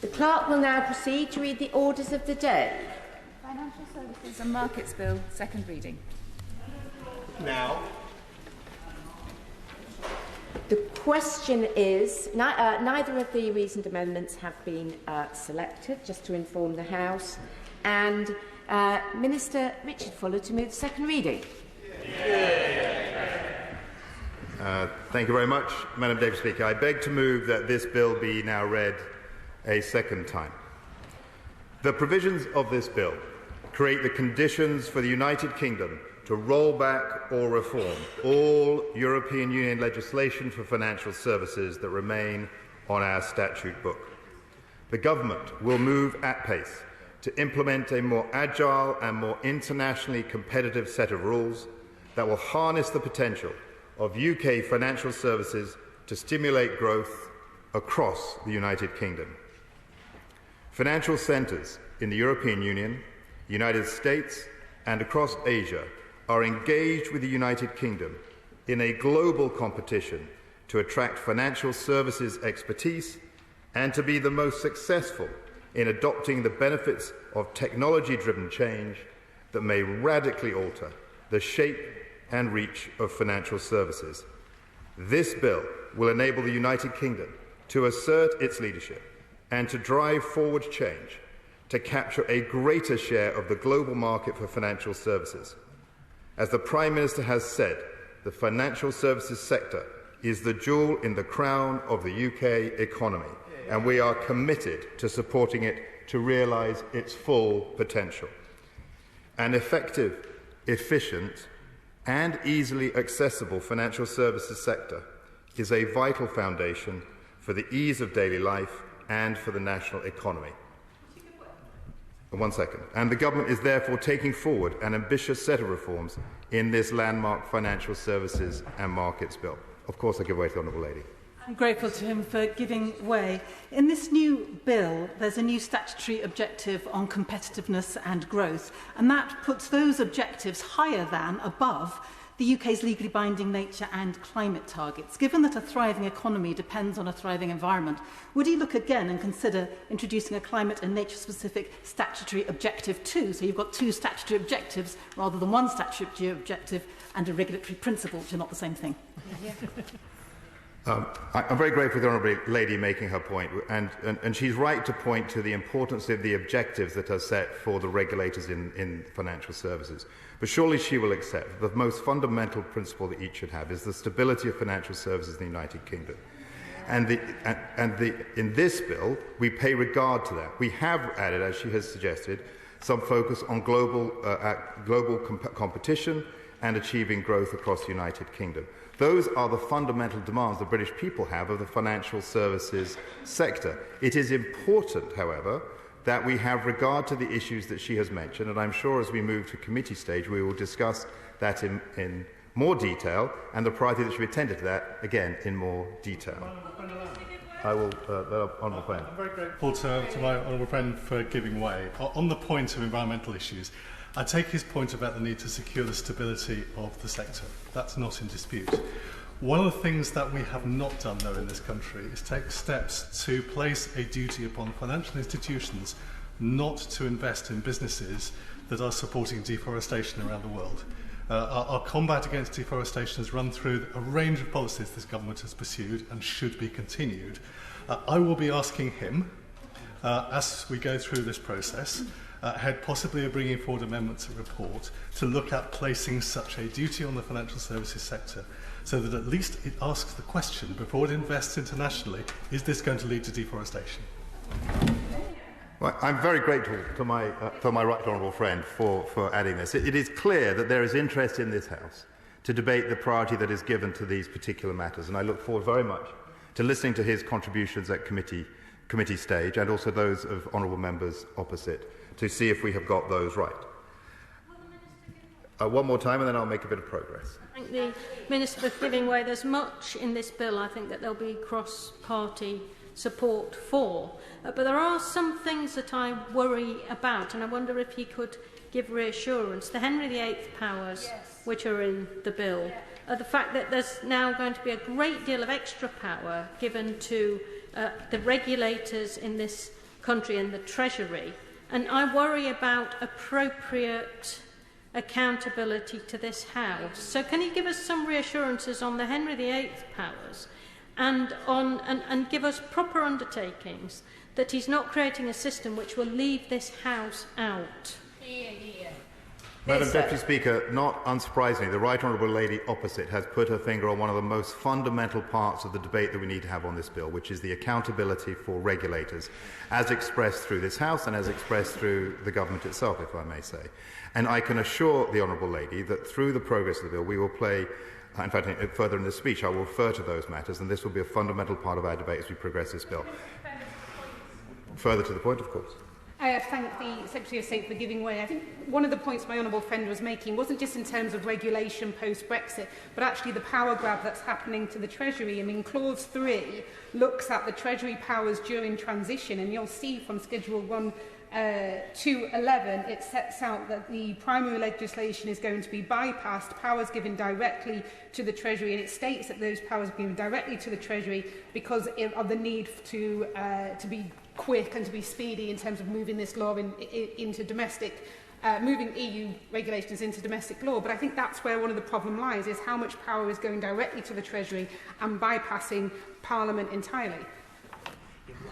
The clerk will now proceed to read the orders of the day. Financial Services and Markets Bill, second reading. Now. The question is, neither of the reasoned amendments have been selected, just to inform the House, and Minister Richard Fuller to move the second reading. Thank you very much, Madam Deputy Speaker. I beg to move that this bill be now read a second time. The provisions of this bill create the conditions for the United Kingdom to roll back or reform all European Union legislation for financial services that remain on our statute book. The Government will move at pace to implement a more agile and more internationally competitive set of rules that will harness the potential of UK financial services to stimulate growth across the United Kingdom. Financial centres in the European Union, United States and across Asia are engaged with the United Kingdom in a global competition to attract financial services expertise and to be the most successful in adopting the benefits of technology-driven change that may radically alter the shape and reach of financial services. This bill will enable the United Kingdom to assert its leadership and to drive forward change to capture a greater share of the global market for financial services. As the Prime Minister has said, the financial services sector is the jewel in the crown of the UK economy, and we are committed to supporting it to realise its full potential. An effective, efficient and easily accessible financial services sector is a vital foundation for the ease of daily life and for the national economy. And the Government is therefore taking forward an ambitious set of reforms in this landmark Financial Services and Markets Bill. Of course, I give way to the Honourable Lady. I'm grateful to him for giving way. In this new bill, there's a new statutory objective on competitiveness and growth, and that puts those objectives higher than, above, the UK's legally binding nature and climate targets. Given that a thriving economy depends on a thriving environment, would he look again and consider introducing a climate and nature-specific statutory objective too? So you've got two statutory objectives rather than one statutory objective and a regulatory principle, which are not the same thing. I'm very grateful for the Honourable Lady making her point, and she's right to point to the importance of the objectives that are set for the regulators in financial services. But surely she will accept that the most fundamental principle that each should have is the stability of financial services in the United Kingdom. In this bill, we pay regard to that. We have added, as she has suggested, some focus on global competition and achieving growth across the United Kingdom. Those are the fundamental demands the British people have of the financial services sector. It is important, however, that we have regard to the issues that she has mentioned, and I'm sure as we move to committee stage we will discuss that in more detail, and the priority that should be attended to that, again, in more detail. I will, Honourable Friend. I'm very grateful to my Honourable Friend for giving way. On the point of environmental issues, I take his point about the need to secure the stability of the sector. That's not in dispute. One of the things that we have not done, though, in this country is take steps to place a duty upon financial institutions not to invest in businesses that are supporting deforestation around the world. Our combat against deforestation has run through a range of policies this government has pursued and should be continued. I will be asking him, as we go through this process, ahead possibly of bringing forward amendments to report to look at placing such a duty on the financial services sector so that at least it asks the question before it invests internationally, is this going to lead to deforestation? Well, I'm very grateful to my right honourable friend for adding this. It is clear that there is interest in this House to debate the priority that is given to these particular matters, and I look forward very much to listening to his contributions at committee stage and also those of honourable members opposite to see if we have got those right. One more time and then I'll make a bit of progress. Thank the Minister for giving way. There's much in this bill I think that there'll be cross-party support for. But there are some things that I worry about, and I wonder if he could give reassurance. The Henry VIII powers, which are in the bill, the fact that there's now going to be a great deal of extra power given to the regulators in this country and the Treasury. And I worry about appropriate accountability to this House. So can you give us some reassurances on the Henry VIII powers and give us proper undertakings that he's not creating a system which will leave this House out? Madam Deputy Speaker, not unsurprisingly, the Right Honourable Lady opposite has put her finger on one of the most fundamental parts of the debate that we need to have on this bill, which is the accountability for regulators, as expressed through this House and as expressed through the government itself, if I may say. And I can assure the Honourable Lady that through the progress of the bill, we will play, in fact, further in the speech, I will refer to those matters, and this will be a fundamental part of our debate as we progress this bill. Further to the point, of course. I thank the Secretary of State for giving way. I think one of the points my honourable friend was making wasn't just in terms of regulation post-Brexit, but actually the power grab that's happening to the Treasury. I mean, Clause 3 looks at the Treasury powers during transition, and you'll see from Schedule 1 to 11, it sets out that the primary legislation is going to be bypassed, powers given directly to the Treasury, and it states that those powers are given directly to the Treasury because of the need to be quick and to be speedy in terms of moving this law into domestic, moving EU regulations into domestic law. But I think that's where one of the problem lies, is how much power is going directly to the Treasury and bypassing Parliament entirely.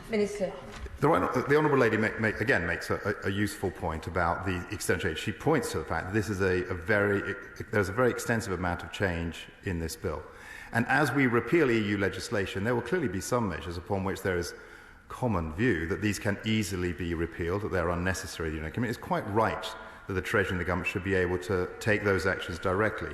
Minister. The Honourable Lady again makes a useful point about the extent of change. She points to the fact that this is there's a very extensive amount of change in this bill. And as we repeal EU legislation, there will clearly be some measures upon which there is common view that these can easily be repealed, that they're unnecessary. I mean, it's quite right that the Treasury and the government should be able to take those actions directly.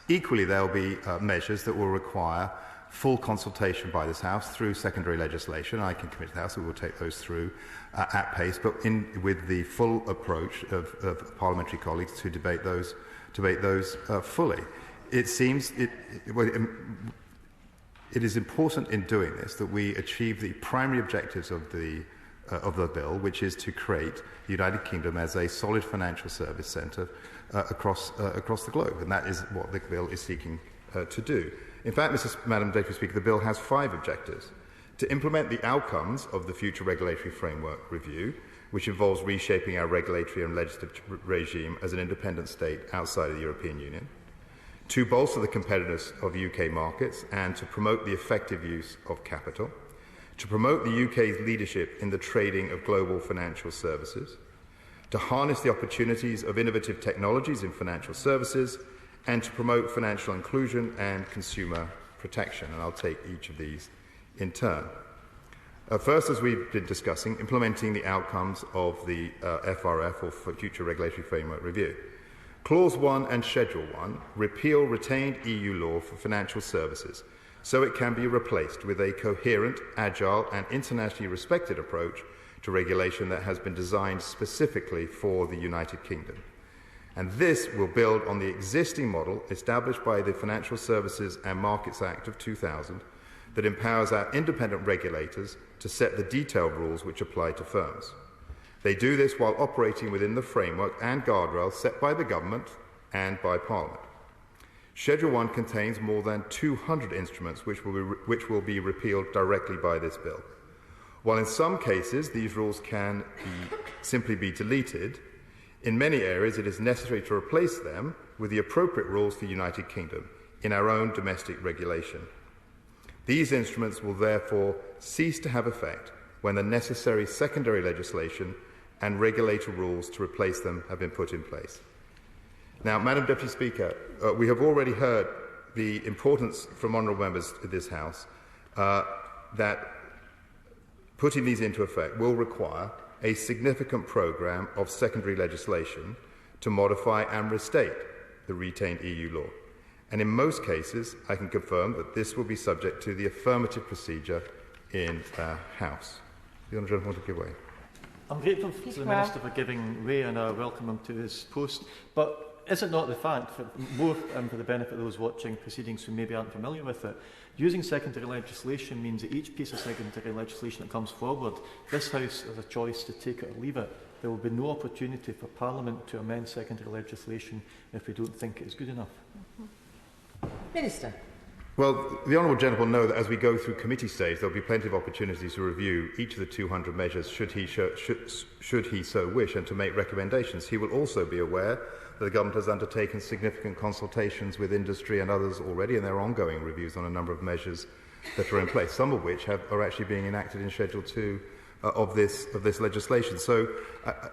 Equally, there will be measures that will require full consultation by this House through secondary legislation. I can commit to the House that we will take those through at pace, but with the full approach of parliamentary colleagues to debate those fully. It seems it is important in doing this that we achieve the primary objectives of the bill, which is to create the United Kingdom as a solid financial service centre across the globe, and that is what the bill is seeking to do. In fact, Madam Deputy Speaker, the bill has 5 objectives: to implement the outcomes of the future regulatory framework review, which involves reshaping our regulatory and legislative regime as an independent state outside of the European Union; to bolster the competitiveness of UK markets and to promote the effective use of capital; to promote the UK's leadership in the trading of global financial services; to harness the opportunities of innovative technologies in financial services; and to promote financial inclusion and consumer protection. And I'll take each of these in turn. First, as we've been discussing, implementing the outcomes of the FRF, or Future Regulatory Framework Review. Clause 1 and Schedule 1 repeal retained EU law for financial services so it can be replaced with a coherent, agile and internationally respected approach to regulation that has been designed specifically for the United Kingdom. And this will build on the existing model established by the Financial Services and Markets Act of 2000 that empowers our independent regulators to set the detailed rules which apply to firms. They do this while operating within the framework and guardrails set by the government and by Parliament. Schedule 1 contains more than 200 instruments which will be repealed directly by this bill. While in some cases these rules can simply be deleted, in many areas it is necessary to replace them with the appropriate rules for the United Kingdom in our own domestic regulation. These instruments will therefore cease to have effect when the necessary secondary legislation and regulatory rules to replace them have been put in place. Now, Madam Deputy Speaker, we have already heard the importance from honourable members of this House that putting these into effect will require a significant programme of secondary legislation to modify and restate the retained EU law. And in most cases, I can confirm that this will be subject to the affirmative procedure in our House. The honourable gentleman want to give way. I'm grateful to the Minister for giving way, and I welcome him to his post. But is it not the fact, for the benefit of those watching proceedings who maybe aren't familiar with it, using secondary legislation means that each piece of secondary legislation that comes forward, this House has a choice to take it or leave it. There will be no opportunity for Parliament to amend secondary legislation if we don't think it is good enough. Minister. Well, the honourable gentleman know that as we go through committee stage, there will be plenty of opportunities to review each of the 200 measures should he so wish and to make recommendations. He will also be aware that the government has undertaken significant consultations with industry and others already, and there are ongoing reviews on a number of measures that are in place, some of which are actually being enacted in Schedule 2 of this legislation. So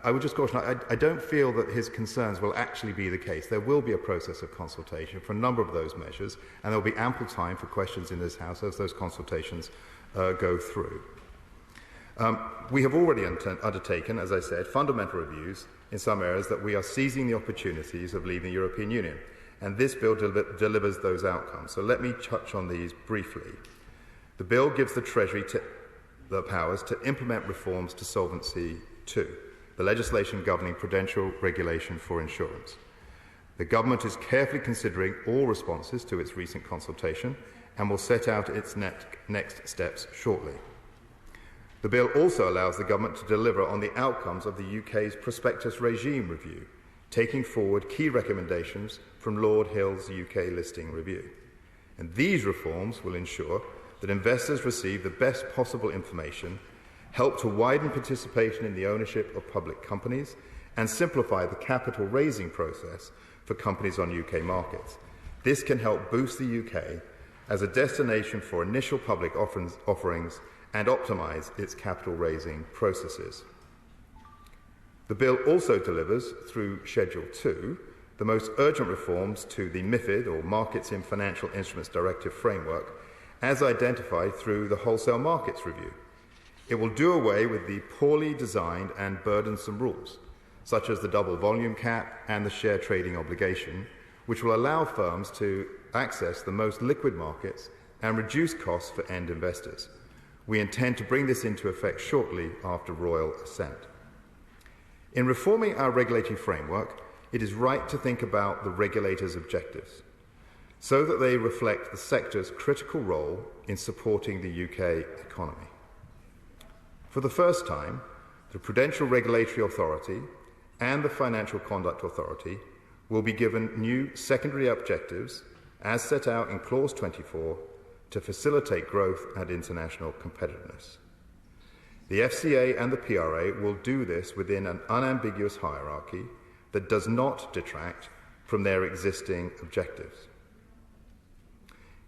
I would just caution, I don't feel that his concerns will actually be the case. There will be a process of consultation for a number of those measures, and there will be ample time for questions in this House as those consultations go through. We have already undertaken, as I said, fundamental reviews in some areas that we are seizing the opportunities of leaving the European Union, and this bill delivers those outcomes. So let me touch on these briefly. The bill gives the Treasury the powers to implement reforms to Solvency II, the legislation governing prudential regulation for insurance. The government is carefully considering all responses to its recent consultation and will set out its next steps shortly. The bill also allows the government to deliver on the outcomes of the UK's prospectus regime review, taking forward key recommendations from Lord Hill's UK listing review. And these reforms will ensure that investors receive the best possible information, help to widen participation in the ownership of public companies, and simplify the capital raising process for companies on UK markets. This can help boost the UK as a destination for initial public offerings and optimise its capital raising processes. The bill also delivers, through Schedule 2, the most urgent reforms to the MiFID, or Markets in Financial Instruments Directive framework, as identified through the Wholesale Markets Review. It will do away with the poorly designed and burdensome rules, such as the double volume cap and the share trading obligation, which will allow firms to access the most liquid markets and reduce costs for end investors. We intend to bring this into effect shortly after royal assent. In reforming our regulatory framework, it is right to think about the regulator's objectives, so that they reflect the sector's critical role in supporting the UK economy. For the first time, the Prudential Regulatory Authority and the Financial Conduct Authority will be given new secondary objectives as set out in Clause 24 to facilitate growth and international competitiveness. The FCA and the PRA will do this within an unambiguous hierarchy that does not detract from their existing objectives.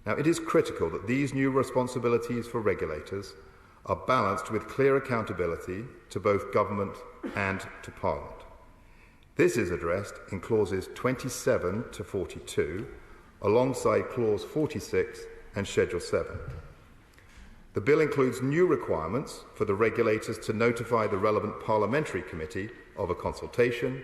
Now, it is critical that these new responsibilities for regulators are balanced with clear accountability to both government and to Parliament. This is addressed in clauses 27 to 42, alongside clause 46 and Schedule 7. The bill includes new requirements for the regulators to notify the relevant parliamentary committee of a consultation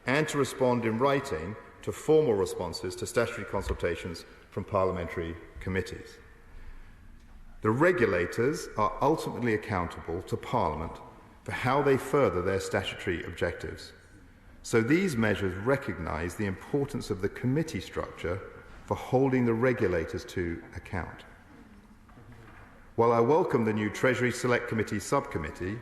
and to respond in writing to formal responses to statutory consultations from parliamentary committees. The regulators are ultimately accountable to Parliament for how they further their statutory objectives. So these measures recognise the importance of the committee structure for holding the regulators to account. While I welcome the new Treasury Select Committee subcommittee,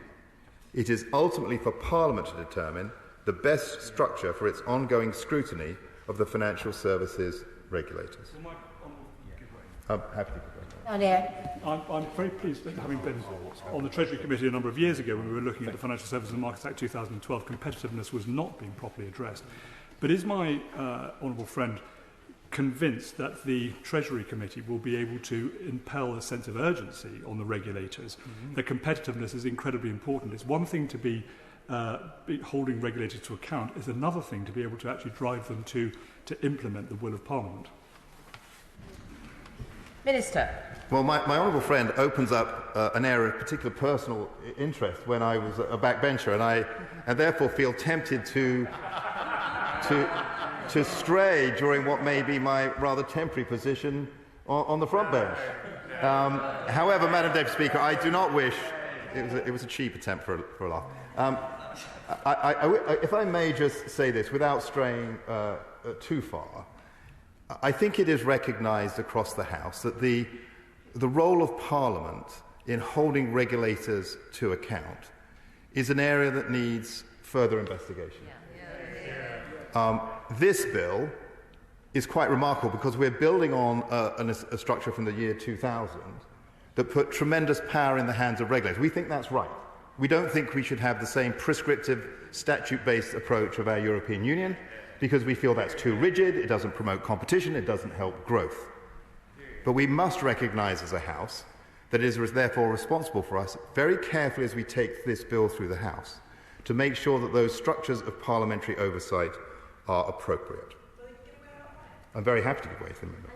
it is ultimately for Parliament to determine the best structure for its ongoing scrutiny of the financial services regulators. I'm happy to I'm very pleased that, having been on the Treasury Committee a number of years ago when we were looking at the Financial Services and Markets Act 2012, competitiveness was not being properly addressed. But is my honourable friend convinced that the Treasury Committee will be able to impel a sense of urgency on the regulators, that competitiveness is incredibly important? It's one thing to be holding regulators to account, it's another thing to be able to actually drive them to implement the will of Parliament. Minister. Well, my honourable friend opens up an area of particular personal interest when I was a backbencher, and therefore feel tempted to stray during what may be my rather temporary position on the front bench. However, Madam Deputy Speaker, I do not wish... It was a cheap attempt for a laugh. If I may just say this, without straying too far, I think it is recognised across the House that the role of Parliament in holding regulators to account is an area that needs further investigation. This bill is quite remarkable because we're building on a structure from the year 2000 that put tremendous power in the hands of regulators. We think that's right. We don't think we should have the same prescriptive, statute-based approach of our European Union because we feel that's too rigid, it doesn't promote competition, it doesn't help growth. But we must recognise as a House that it is therefore responsible for us, very carefully as we take this bill through the House, to make sure that those structures of parliamentary oversight are appropriate. I'm very happy to give way to the member.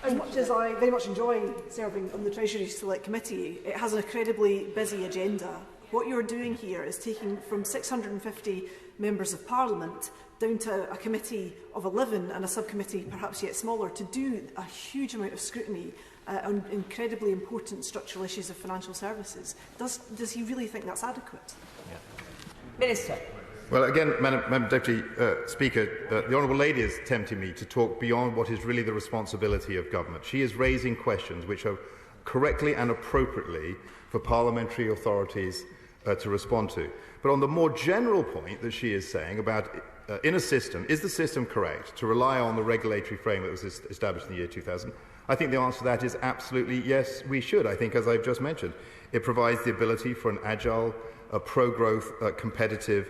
As much as I very much enjoy serving on the Treasury Select Committee, it has an incredibly busy agenda. What you're doing here is taking from 650 members of Parliament down to a committee of 11 and a subcommittee perhaps yet smaller to do a huge amount of scrutiny on incredibly important structural issues of financial services. Does he really think that's adequate? Yeah. Minister. Well, again, Madam Deputy Speaker, the Honourable Lady is tempting me to talk beyond what is really the responsibility of government. She is raising questions which are correctly and appropriately for parliamentary authorities to respond to. But on the more general point that she is saying about in a system, is the system correct to rely on the regulatory framework that was established in the year 2000? I think the answer to that is absolutely yes, we should. I think, as I've just mentioned, it provides the ability for an agile, pro-growth, competitive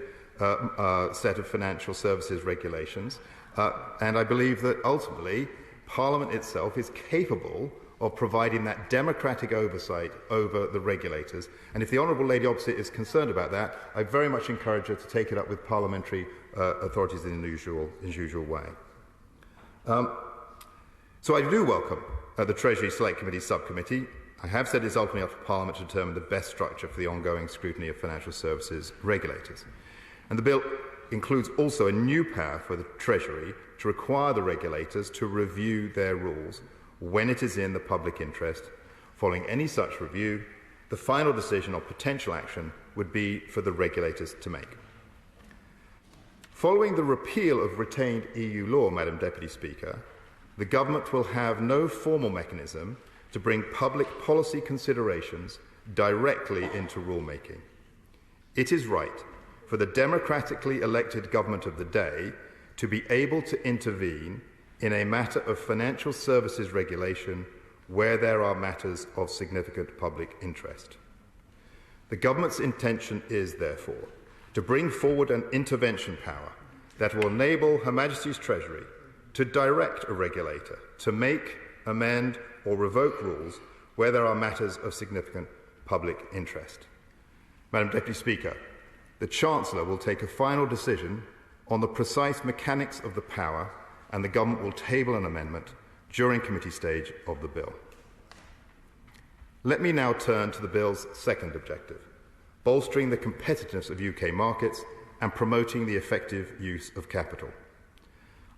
set of financial services regulations. And I believe that ultimately Parliament itself is capable of providing that democratic oversight over the regulators. And if the Honourable Lady opposite is concerned about that, I very much encourage her to take it up with parliamentary authorities in the usual way. So I do welcome the Treasury Select Committee subcommittee. I have said it's ultimately up to Parliament to determine the best structure for the ongoing scrutiny of financial services regulators. And the bill includes also a new power for the Treasury to require the regulators to review their rules when it is in the public interest. Following any such review, the final decision on potential action would be for the regulators to make. Following the repeal of retained EU law, Madam Deputy Speaker, the Government will have no formal mechanism to bring public policy considerations directly into rulemaking. It is right for the democratically elected government of the day to be able to intervene in a matter of financial services regulation where there are matters of significant public interest. The government's intention is, therefore, to bring forward an intervention power that will enable Her Majesty's Treasury to direct a regulator to make, amend or revoke rules where there are matters of significant public interest. Madam Deputy Speaker, the Chancellor will take a final decision on the precise mechanics of the power, and the Government will table an amendment during committee stage of the bill. Let me now turn to the bill's second objective, bolstering the competitiveness of UK markets and promoting the effective use of capital.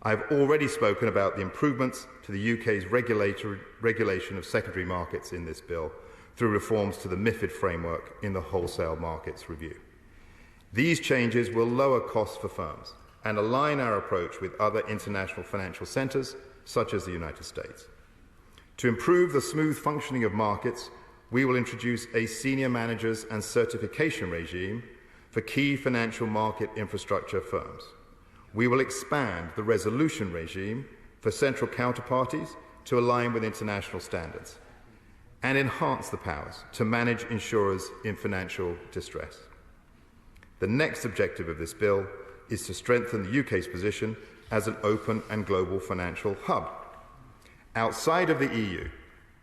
I have already spoken about the improvements to the UK's regulation of secondary markets in this bill through reforms to the MiFID framework in the Wholesale Markets Review. These changes will lower costs for firms and align our approach with other international financial centres, such as the United States. To improve the smooth functioning of markets, we will introduce a senior managers and certification regime for key financial market infrastructure firms. We will expand the resolution regime for central counterparties to align with international standards and enhance the powers to manage insurers in financial distress. The next objective of this bill is to strengthen the UK's position as an open and global financial hub. Outside of the EU,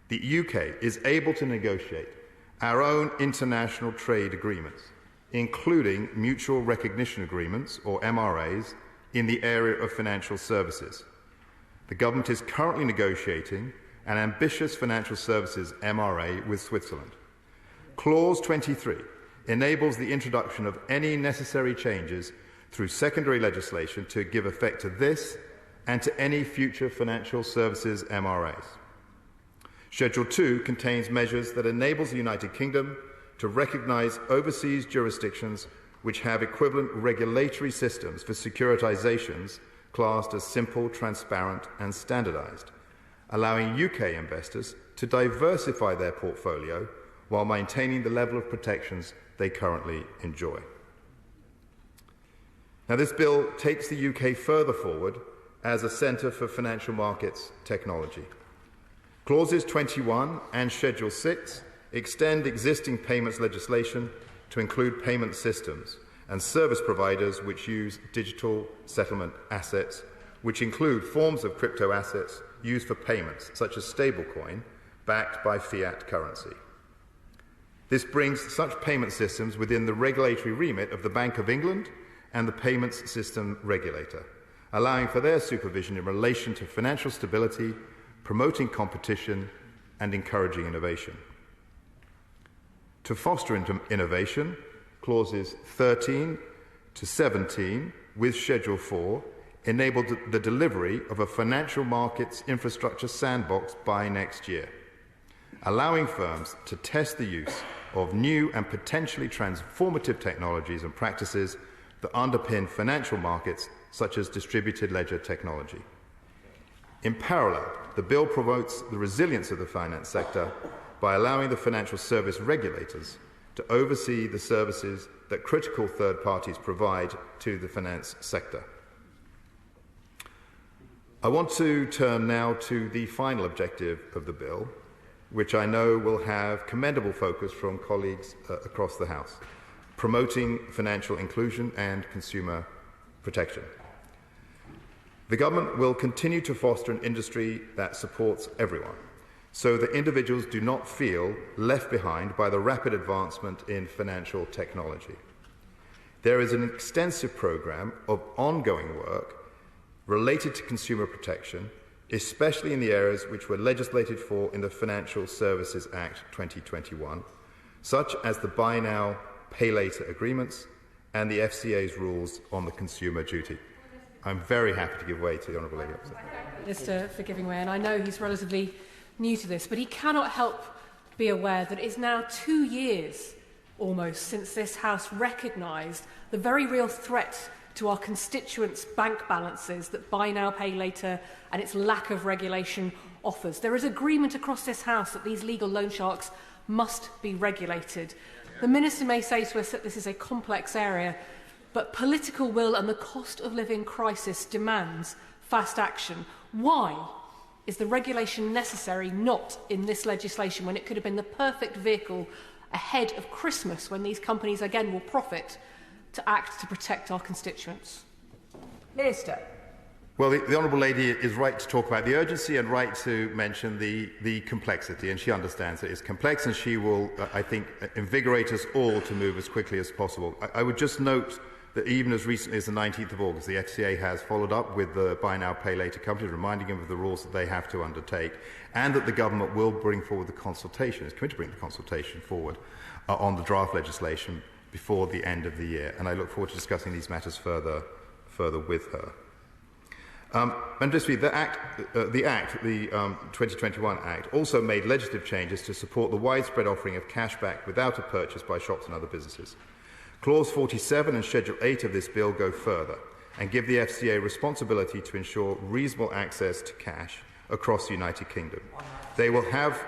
the UK is able to negotiate our own international trade agreements, including mutual recognition agreements, or MRAs, in the area of financial services. The Government is currently negotiating an ambitious financial services MRA with Switzerland. Clause 23 enables the introduction of any necessary changes through secondary legislation to give effect to this and to any future financial services MRAs. Schedule 2 contains measures that enables the United Kingdom to recognise overseas jurisdictions which have equivalent regulatory systems for securitisations classed as simple, transparent and standardised, allowing UK investors to diversify their portfolio while maintaining the level of protections they currently enjoy. Now, this bill takes the UK further forward as a centre for financial markets technology. Clauses 21 and Schedule 6 extend existing payments legislation to include payment systems and service providers which use digital settlement assets, which include forms of crypto assets used for payments, such as stablecoin, backed by fiat currency. This brings such payment systems within the regulatory remit of the Bank of England and the Payments System Regulator, allowing for their supervision in relation to financial stability, promoting competition, and encouraging innovation. To foster innovation, clauses 13 to 17 with Schedule 4 enabled the delivery of a financial markets infrastructure sandbox by next year, allowing firms to test the use of new and potentially transformative technologies and practices that underpin financial markets, such as distributed ledger technology. In parallel, the bill promotes the resilience of the finance sector by allowing the financial service regulators to oversee the services that critical third parties provide to the finance sector. I want to turn now to the final objective of the bill, which I know will have commendable focus from colleagues across the House: promoting financial inclusion and consumer protection. The government will continue to foster an industry that supports everyone, so that individuals do not feel left behind by the rapid advancement in financial technology. There is an extensive programme of ongoing work related to consumer protection, especially in the areas which were legislated for in the Financial Services Act 2021, such as the Buy Now, Pay Later agreements and the FCA's rules on the consumer duty. I'm very happy to give way to the Honourable Lady Opposite. Minister for giving way, and I know he's relatively new to this, but he cannot help be aware that it is now 2 years almost since this House recognised the very real threat to our constituents' bank balances that Buy Now, Pay Later and its lack of regulation offers. There is agreement across this House that these legal loan sharks must be regulated. The Minister may say to us that this is a complex area, but political will and the cost of living crisis demands fast action. Why is the regulation necessary not in this legislation when it could have been the perfect vehicle ahead of Christmas, when these companies again will profit, to act to protect our constituents? Minister. Well, the Honourable Lady is right to talk about the urgency and right to mention the complexity, and she understands that it's complex, and she will, I think, invigorate us all to move as quickly as possible. I would just note that even as recently as the 19th of August, the FCA has followed up with the Buy Now, Pay Later companies, reminding them of the rules that they have to undertake, and that the government will bring forward the consultation, is committed to bring the consultation forward on the draft legislation before the end of the year. And I look forward to discussing these matters further with her. And just the 2021 Act also made legislative changes to support the widespread offering of cashback without a purchase by shops and other businesses. Clause 47 and Schedule 8 of this bill go further and give the FCA responsibility to ensure reasonable access to cash across the United Kingdom. They will have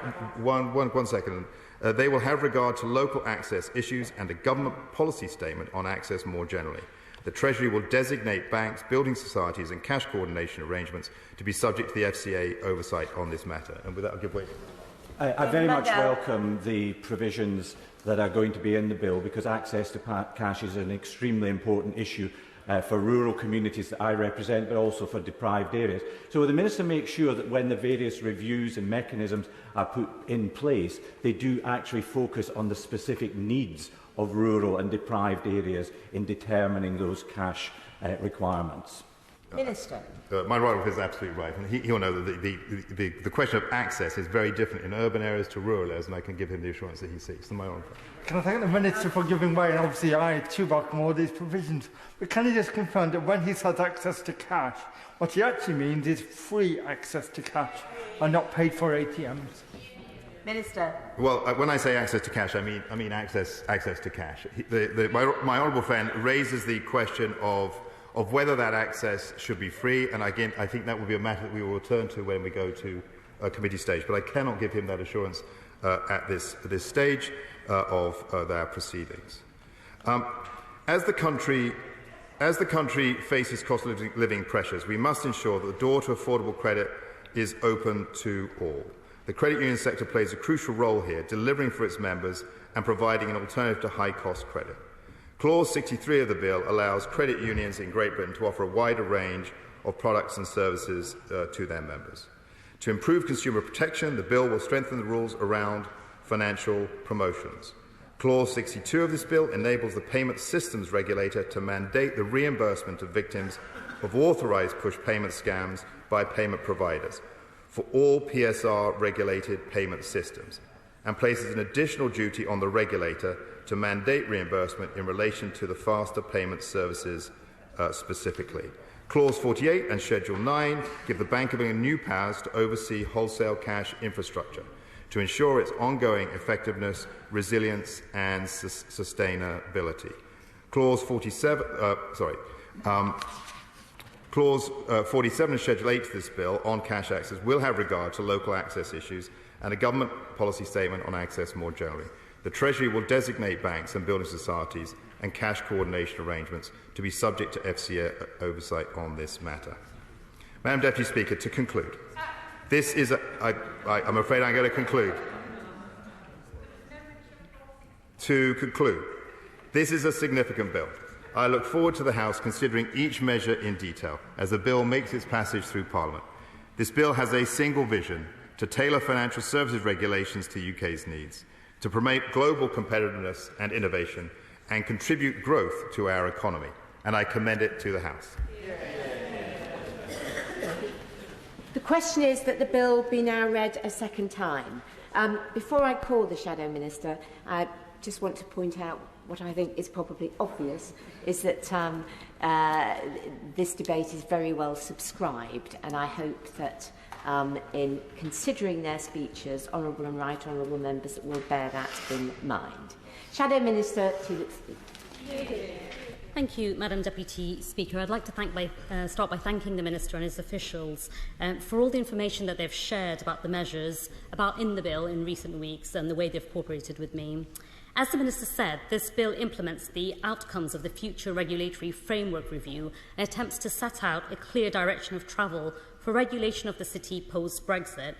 they will have regard to local access issues and a government policy statement on access more generally. The Treasury will designate banks, building societies and cash coordination arrangements to be subject to the FCA oversight on this matter. And with that, I'll give way. I very much welcome the provisions that are going to be in the bill, because access to cash is an extremely important issue for rural communities that I represent, but also for deprived areas. So will the Minister make sure that when the various reviews and mechanisms are put in place, they do actually focus on the specific needs of rural and deprived areas in determining those cash requirements? Minister. My right is absolutely right, and he'll know that the question of access is very different in urban areas to rural areas, and I can give him the assurance that he seeks. Can I thank the Minister for giving way, and obviously I too welcome all these provisions, but can he just confirm that when he says access to cash, what he actually means is free access to cash and not paid for ATMs? Minister. Well, when I say access to cash, I mean access to cash. My honourable friend raises the question of whether that access should be free, and again, I think that will be a matter that we will return to when we go to a committee stage. But I cannot give him that assurance at this stage of their proceedings. As the country As the country faces cost of living pressures, we must ensure that the door to affordable credit is open to all. The credit union sector plays a crucial role here, delivering for its members and providing an alternative to high-cost credit. Clause 63 of the bill allows credit unions in Great Britain to offer a wider range of products and services to their members. To improve consumer protection, the bill will strengthen the rules around financial promotions. Clause 62 of this bill enables the payment systems regulator to mandate the reimbursement of victims of authorised push payment scams by payment providers for all PSR-regulated payment systems, and places an additional duty on the regulator to mandate reimbursement in relation to the faster payment services specifically. Clause 48 and Schedule 9 give the Bank of England new powers to oversee wholesale cash infrastructure to ensure its ongoing effectiveness, resilience and sustainability. Clause 47 and Schedule 8 of this bill on cash access will have regard to local access issues and a government policy statement on access more generally. The Treasury will designate banks and building societies and cash coordination arrangements to be subject to FCA oversight on this matter. Madam Deputy Speaker, to conclude, this is I'm afraid I'm going to conclude. To conclude, this is a significant bill. I look forward to the House considering each measure in detail as the bill makes its passage through Parliament. This bill has a single vision: to tailor financial services regulations to UK's needs, to promote global competitiveness and innovation, and contribute growth to our economy. And I commend it to the House. The question is that the bill be now read a second time. Before I call the Shadow Minister, I just want to point out what I think is probably obvious, is that this debate is very well subscribed, and I hope that in considering their speeches, honourable and right honourable members will bear that in mind. Shadow Minister Tulip. Thank you, Madam Deputy Speaker. I'd like to start by thanking the Minister and his officials for all the information that they've shared about the measures in the bill in recent weeks and the way they've cooperated with me. As the Minister said, this bill implements the outcomes of the future regulatory framework review and attempts to set out a clear direction of travel for regulation of the city post-Brexit.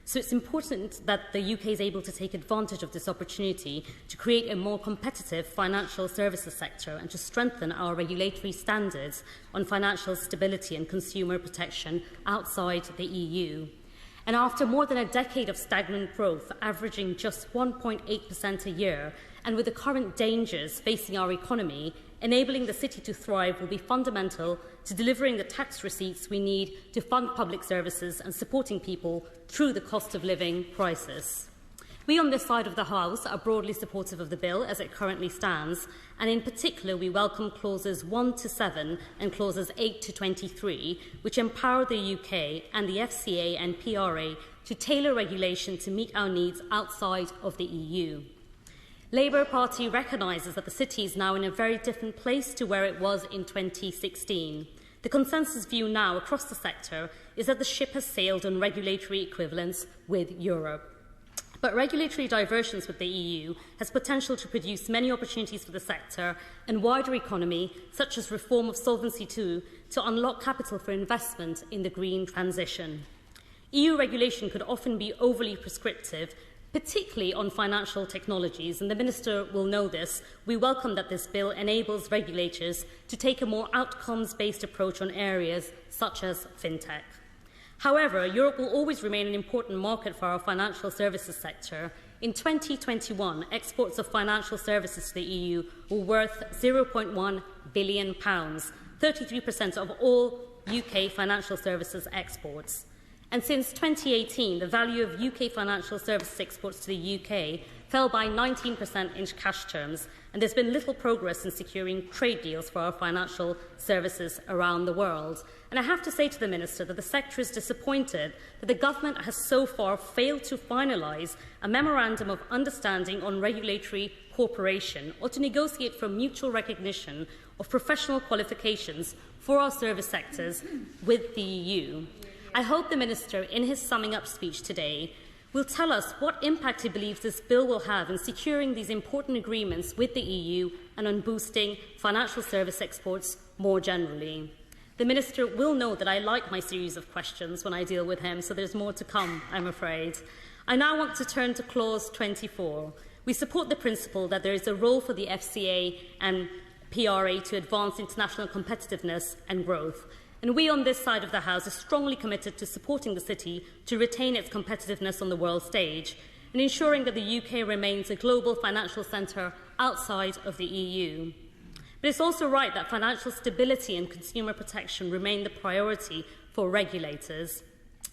So it's important that the UK is able to take advantage of this opportunity to create a more competitive financial services sector and to strengthen our regulatory standards on financial stability and consumer protection outside the EU. And after more than a decade of stagnant growth, averaging just 1.8% a year, and with the current dangers facing our economy, enabling the city to thrive will be fundamental to delivering the tax receipts we need to fund public services and supporting people through the cost of living crisis. We on this side of the House are broadly supportive of the bill as it currently stands, and in particular we welcome clauses 1 to 7 and clauses 8 to 23, which empower the UK and the FCA and PRA to tailor regulation to meet our needs outside of the EU. Labour Party recognises that the city is now in a very different place to where it was in 2016. The consensus view now across the sector is that the ship has sailed on regulatory equivalence with Europe. But regulatory divergence with the EU has potential to produce many opportunities for the sector and wider economy, such as reform of Solvency II, to unlock capital for investment in the green transition. EU regulation could often be overly prescriptive, particularly on financial technologies, and the Minister will know this. We welcome that this bill enables regulators to take a more outcomes-based approach on areas such as fintech. However, Europe will always remain an important market for our financial services sector. In 2021, exports of financial services to the EU were worth £0.1 billion, 33% of all UK financial services exports. And since 2018, the value of UK financial services exports to the UK fell by 19% in cash terms, and there's been little progress in securing trade deals for our financial services around the world. And I have to say to the Minister that the sector is disappointed that the government has so far failed to finalise a memorandum of understanding on regulatory cooperation or to negotiate for mutual recognition of professional qualifications for our service sectors with the EU. I hope the Minister, in his summing up speech today, will tell us what impact he believes this bill will have in securing these important agreements with the EU and on boosting financial service exports more generally. The Minister will know that I like my series of questions when I deal with him, so there's more to come, I'm afraid. I now want to turn to Clause 24. We support the principle that there is a role for the FCA and PRA to advance international competitiveness and growth. And we on this side of the House are strongly committed to supporting the city to retain its competitiveness on the world stage and ensuring that the UK remains a global financial centre outside of the EU. But it's also right that financial stability and consumer protection remain the priority for regulators.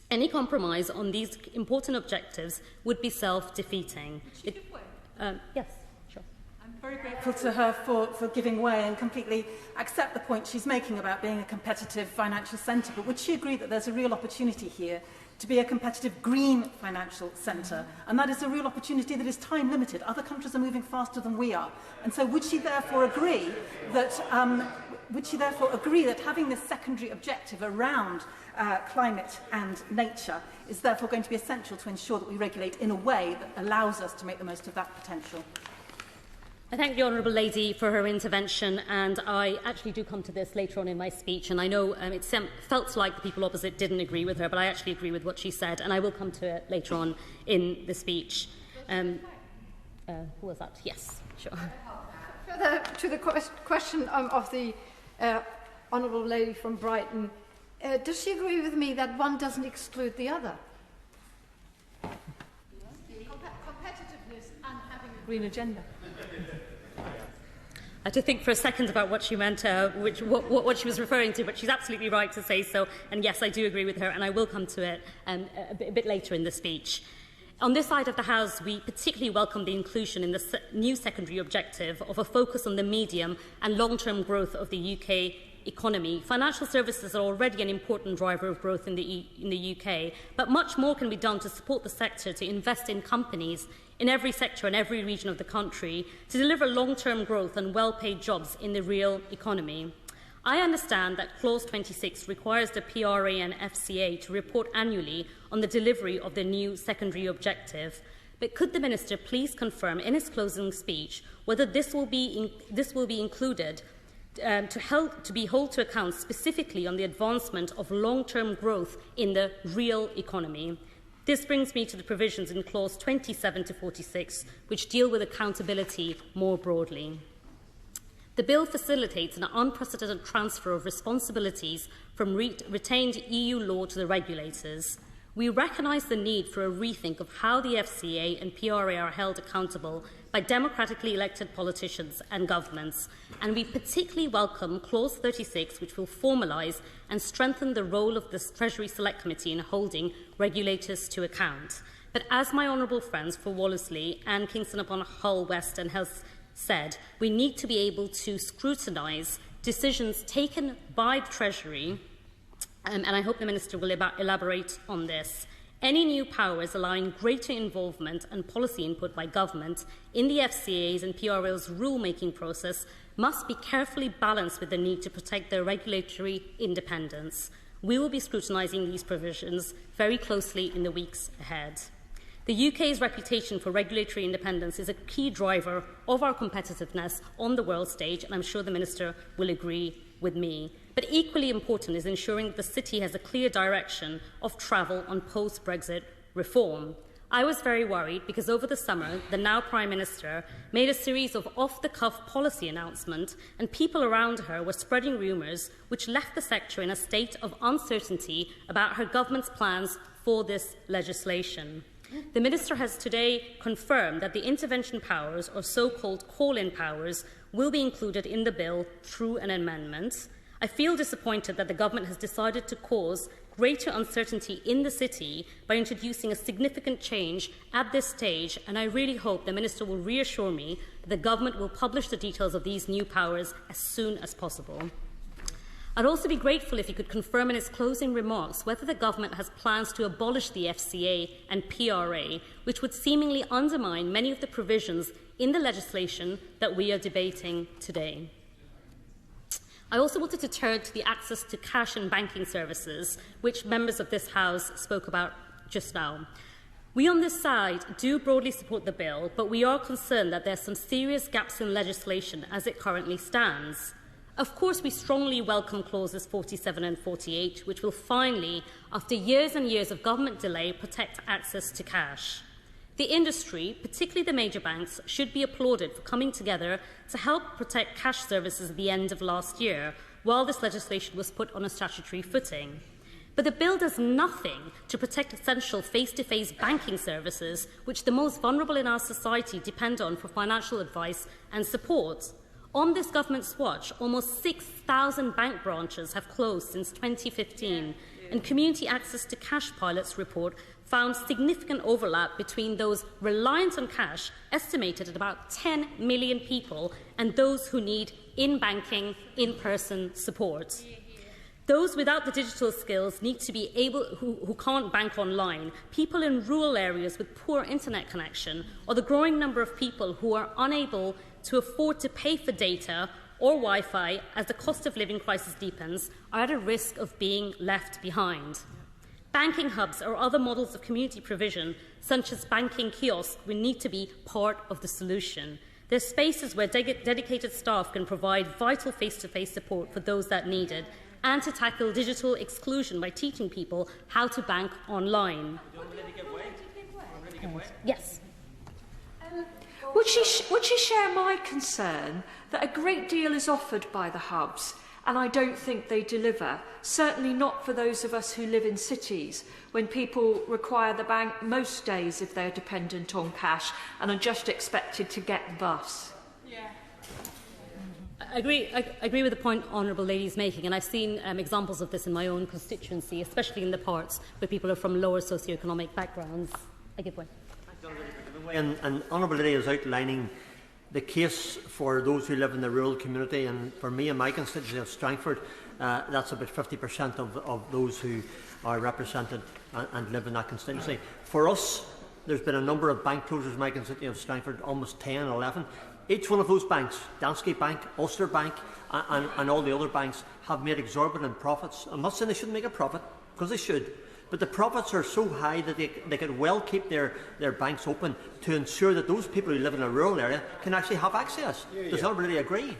Any compromise on these important objectives would be self-defeating. Yes, sure. I'm very grateful to her for giving way and completely accept the point she's making about being a competitive financial centre. But would she agree that there's a real opportunity here to be a competitive green financial centre? And that is a real opportunity that is time limited. Other countries are moving faster than we are. And so would she therefore agree that having this secondary objective around climate and nature is therefore going to be essential to ensure that we regulate in a way that allows us to make the most of that potential? I thank the Honourable Lady for her intervention, and I actually do come to this later on in my speech, and I know it felt like the people opposite didn't agree with her, but I actually agree with what she said, and I will come to it later on in the speech. Who was that? Yes, sure. Further to the question of the Honourable Lady from Brighton, does she agree with me that one doesn't exclude the other? Competitiveness and having a green agenda. I had to think for a second about what she meant, what she was referring to, but she's absolutely right to say so. And yes, I do agree with her, and I will come to it a bit later in the speech. On this side of the House, we particularly welcome the inclusion in the new secondary objective of a focus on the medium and long-term growth of the UK economy. Financial services are already an important driver of growth in the UK, but much more can be done to support the sector to invest in companies in every sector and every region of the country to deliver long-term growth and well-paid jobs in the real economy. I understand that Clause 26 requires the PRA and FCA to report annually on the delivery of the new secondary objective, but could the Minister please confirm in his closing speech whether this will be included to be held to account specifically on the advancement of long-term growth in the real economy? This brings me to the provisions in Clause 27 to 46, which deal with accountability more broadly. The bill facilitates an unprecedented transfer of responsibilities from retained EU law to the regulators. We recognise the need for a rethink of how the FCA and PRA are held accountable by democratically elected politicians and governments, and we particularly welcome Clause 36, which will formalise and strengthen the role of the Treasury Select Committee in holding regulators to account. But as my honourable friends for Wallesley and Kingston upon Hull West and has said, we need to be able to scrutinise decisions taken by the Treasury, and I hope the Minister will elaborate on this. Any new powers allowing greater involvement and policy input by government in the FCA's and PRA's rule-making process must be carefully balanced with the need to protect their regulatory independence. We will be scrutinising these provisions very closely in the weeks ahead. The UK's reputation for regulatory independence is a key driver of our competitiveness on the world stage, and I'm sure the Minister will agree with me. But equally important is ensuring that the city has a clear direction of travel on post-Brexit reform. I was very worried because over the summer, the now Prime Minister made a series of off-the-cuff policy announcements, and people around her were spreading rumours which left the sector in a state of uncertainty about her government's plans for this legislation. The Minister has today confirmed that the intervention powers, or so-called call-in powers, will be included in the bill through an amendment. I feel disappointed that the government has decided to cause greater uncertainty in the city by introducing a significant change at this stage, and I really hope the Minister will reassure me that the government will publish the details of these new powers as soon as possible. I'd also be grateful if he could confirm in his closing remarks whether the government has plans to abolish the FCA and PRA, which would seemingly undermine many of the provisions in the legislation that we are debating today. I also wanted to turn to the access to cash and banking services, which members of this House spoke about just now. We on this side do broadly support the bill, but we are concerned that there are some serious gaps in legislation as it currently stands. Of course, we strongly welcome clauses 47 and 48, which will finally, after years and years of government delay, protect access to cash. The industry, particularly the major banks, should be applauded for coming together to help protect cash services at the end of last year, while this legislation was put on a statutory footing. But the bill does nothing to protect essential face-to-face banking services, which the most vulnerable in our society depend on for financial advice and support. On this government's watch, almost 6,000 bank branches have closed since 2015, and Community Access to Cash Pilot's report found significant overlap between those reliant on cash, estimated at about 10 million people, and those who need in-banking, in-person support. Those without the digital skills need to be able, who can't bank online, people in rural areas with poor internet connection, or the growing number of people who are unable to afford to pay for data or Wi-Fi as the cost of living crisis deepens, are at a risk of being left behind. Banking hubs or other models of community provision, such as banking kiosks, will need to be part of the solution. They're spaces where dedicated staff can provide vital face-to-face support for those that need it, and to tackle digital exclusion by teaching people how to bank online. Yes. Would she share my concern that a great deal is offered by the hubs, and I don't think they deliver, certainly not for those of us who live in cities, when people require the bank most days if they're dependent on cash and are just expected to get the bus? I agree with the point Honourable Lady is making, and I've seen examples of this in my own constituency, especially in the parts where people are from lower socioeconomic backgrounds. I give way. And Honourable Lady is outlining the case for those who live in the rural community, and for me and my constituency of Strangford, that's about 50% of those who are represented and live in that constituency. For us, there's been a number of bank closures in my constituency of Strangford, almost 10, 11. Each one of those banks, Danske Bank, Ulster Bank, and all the other banks, have made exorbitant profits. I'm not saying they shouldn't make a profit, because they should. But the profits are so high that they could well keep their banks open to ensure that those people who live in a rural area can actually have access. Does everybody agree?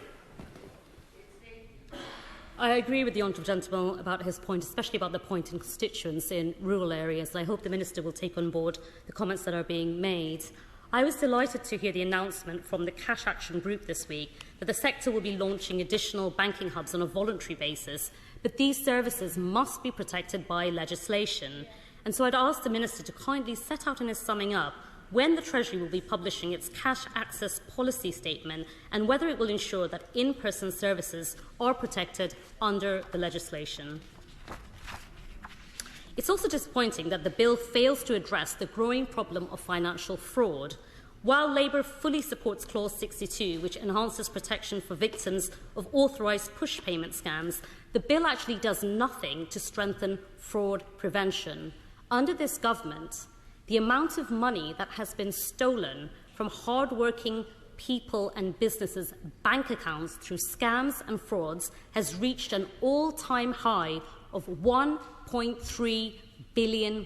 I agree with the honourable gentleman about his point, especially about the point in constituents in rural areas. I hope the Minister will take on board the comments that are being made. I was delighted to hear the announcement from the Cash Action Group this week that the sector will be launching additional banking hubs on a voluntary basis, but these services must be protected by legislation. And so I'd ask the Minister to kindly set out in his summing up when the Treasury will be publishing its cash access policy statement and whether it will ensure that in-person services are protected under the legislation. It's also disappointing that the bill fails to address the growing problem of financial fraud. While Labour fully supports Clause 62, which enhances protection for victims of authorised push payment scams, the bill actually does nothing to strengthen fraud prevention. Under this government, the amount of money that has been stolen from hard-working people and businesses' bank accounts through scams and frauds has reached an all-time high of £1.3 billion.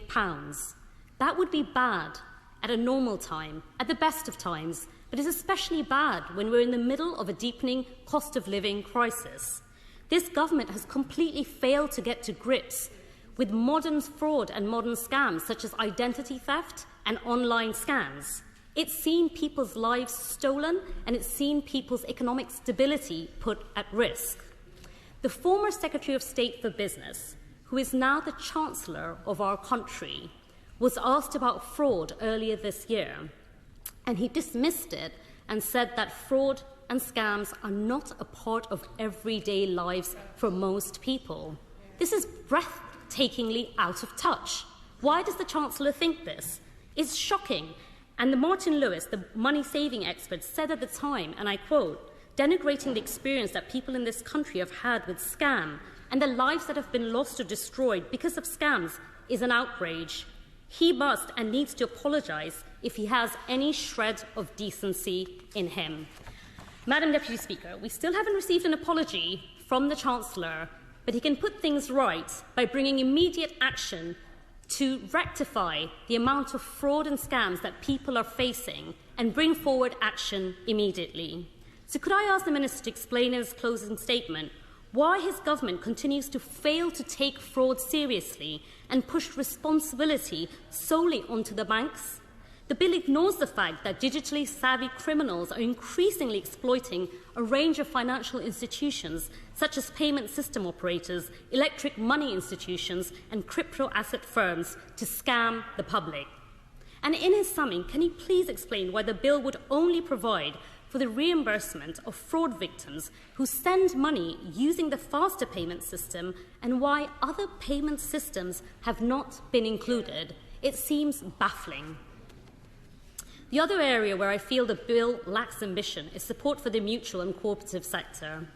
That would be bad at a normal time, at the best of times, but is especially bad when we're in the middle of a deepening cost of living crisis. This government has completely failed to get to grips with modern fraud and modern scams such as identity theft and online scams. It's seen people's lives stolen and it's seen people's economic stability put at risk. The former Secretary of State for Business, who is now the Chancellor of our country, was asked about fraud earlier this year, and he dismissed it and said that fraud and scams are not a part of everyday lives for most people. This is breathtakingly out of touch. Why does the Chancellor think this? It's shocking. And the Martin Lewis, the money-saving expert, said at the time, and I quote, "Denigrating the experience that people in this country have had with scam and the lives that have been lost or destroyed because of scams is an outrage. He must and needs to apologise if he has any shred of decency in him." Madam Deputy Speaker, we still haven't received an apology from the Chancellor, but he can put things right by bringing immediate action to rectify the amount of fraud and scams that people are facing and bring forward action immediately. So could I ask the Minister to explain in his closing statement why his government continues to fail to take fraud seriously and push responsibility solely onto the banks? The bill ignores the fact that digitally savvy criminals are increasingly exploiting a range of financial institutions, such as payment system operators, electric money institutions, and crypto asset firms, to scam the public. And in his summing, can he please explain why the bill would only provide for the reimbursement of fraud victims who send money using the faster payment system, and why other payment systems have not been included? It seems baffling. The other area where I feel the bill lacks ambition is support for the mutual and cooperative sector.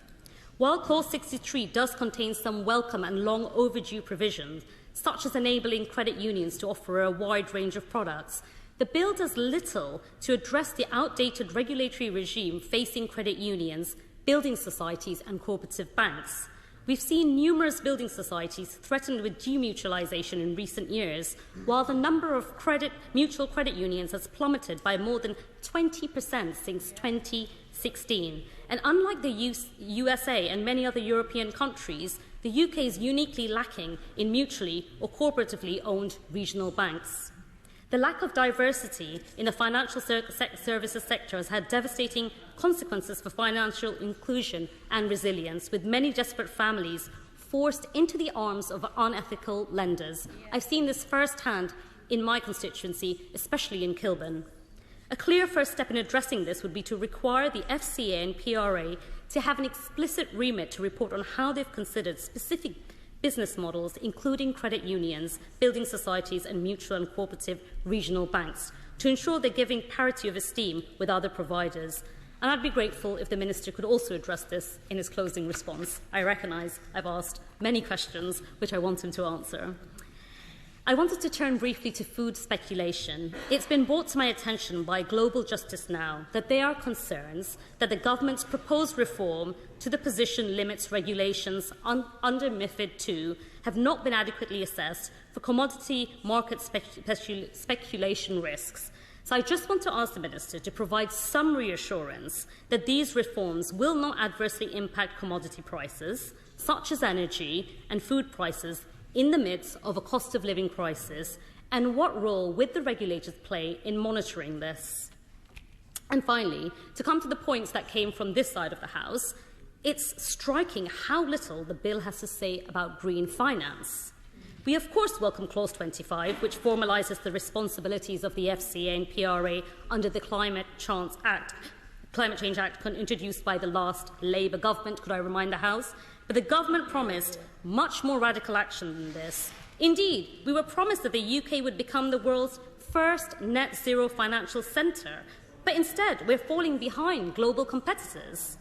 While Clause 63 does contain some welcome and long overdue provisions, such as enabling credit unions to offer a wide range of products, the bill does little to address the outdated regulatory regime facing credit unions, building societies and cooperative banks. We've seen numerous building societies threatened with demutualisation in recent years, while the number of mutual credit unions has plummeted by more than 20% since 2016. And unlike the USA and many other European countries, the UK is uniquely lacking in mutually or cooperatively owned regional banks. The lack of diversity in the financial services sector has had devastating consequences for financial inclusion and resilience, with many desperate families forced into the arms of unethical lenders. I've seen this firsthand in my constituency, especially in Kilburn. A clear first step in addressing this would be to require the FCA and PRA to have an explicit remit to report on how they've considered specific business models, including credit unions, building societies and mutual and cooperative regional banks, to ensure they're giving parity of esteem with other providers. And I'd be grateful if the Minister could also address this in his closing response. I recognise I've asked many questions which I want him to answer. I wanted to turn briefly to food speculation. It's been brought to my attention by Global Justice Now that there are concerns that the government's proposed reform to the position limits regulations under MiFID II have not been adequately assessed for commodity market speculation risks. So I just want to ask the Minister to provide some reassurance that these reforms will not adversely impact commodity prices, such as energy and food prices, in the midst of a cost of living crisis, and what role will the regulators play in monitoring this? And finally, to come to the points that came from this side of the House, it's striking how little the bill has to say about green finance. We of course welcome Clause 25, which formalises the responsibilities of the FCA and PRA under the Climate Change Act introduced by the last Labour government, could I remind the House? But the government promised much more radical action than this. Indeed, we were promised that the UK would become the world's first net zero financial centre, but instead we're falling behind global competitors.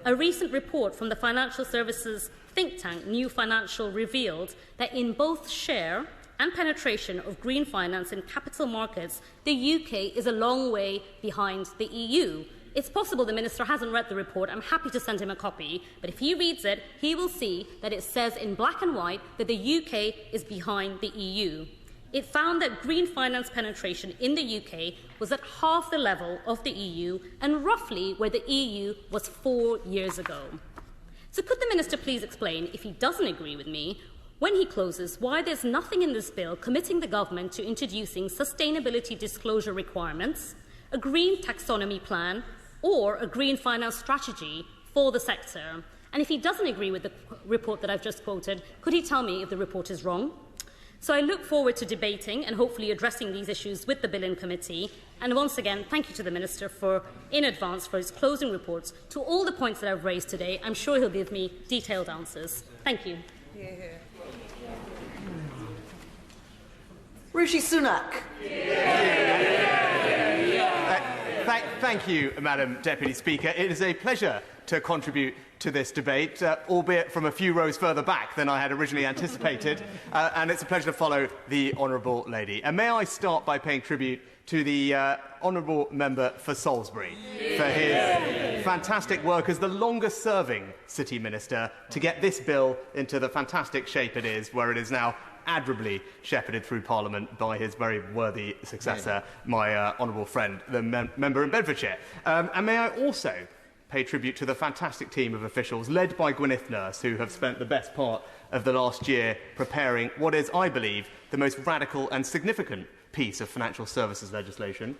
A recent report from the financial services think tank New Financial revealed that in both share and penetration of green finance in capital markets, the UK is a long way behind the EU. It's possible the Minister hasn't read the report. I'm happy to send him a copy. But if he reads it, he will see that it says in black and white that the UK is behind the EU. It found that green finance penetration in the UK was at half the level of the EU and roughly where the EU was 4 years ago. So could the Minister please explain, if he doesn't agree with me, when he closes, why there's nothing in this bill committing the government to introducing sustainability disclosure requirements, a green taxonomy plan, or a green finance strategy for the sector? And if he doesn't agree with the report that I've just quoted, could he tell me if the report is wrong? So I look forward to debating and hopefully addressing these issues with the bill in committee. And once again, thank you to the Minister in advance for his closing reports. To all the points that I've raised today, I'm sure he'll give me detailed answers. Thank you. Rishi Sunak. Thank you, Madam Deputy Speaker. It is a pleasure to contribute to this debate, albeit from a few rows further back than I had originally anticipated, and it's a pleasure to follow the Honourable Lady. And may I start by paying tribute to the Honourable Member for Salisbury for his fantastic work as the longest-serving City Minister to get this bill into the fantastic shape it is, where it is now admirably shepherded through Parliament by his very worthy successor, my honourable friend, the member in Bedfordshire. And may I also pay tribute to the fantastic team of officials led by Gwyneth Nurse, who have spent the best part of the last year preparing what is, I believe, the most radical and significant piece of financial services legislation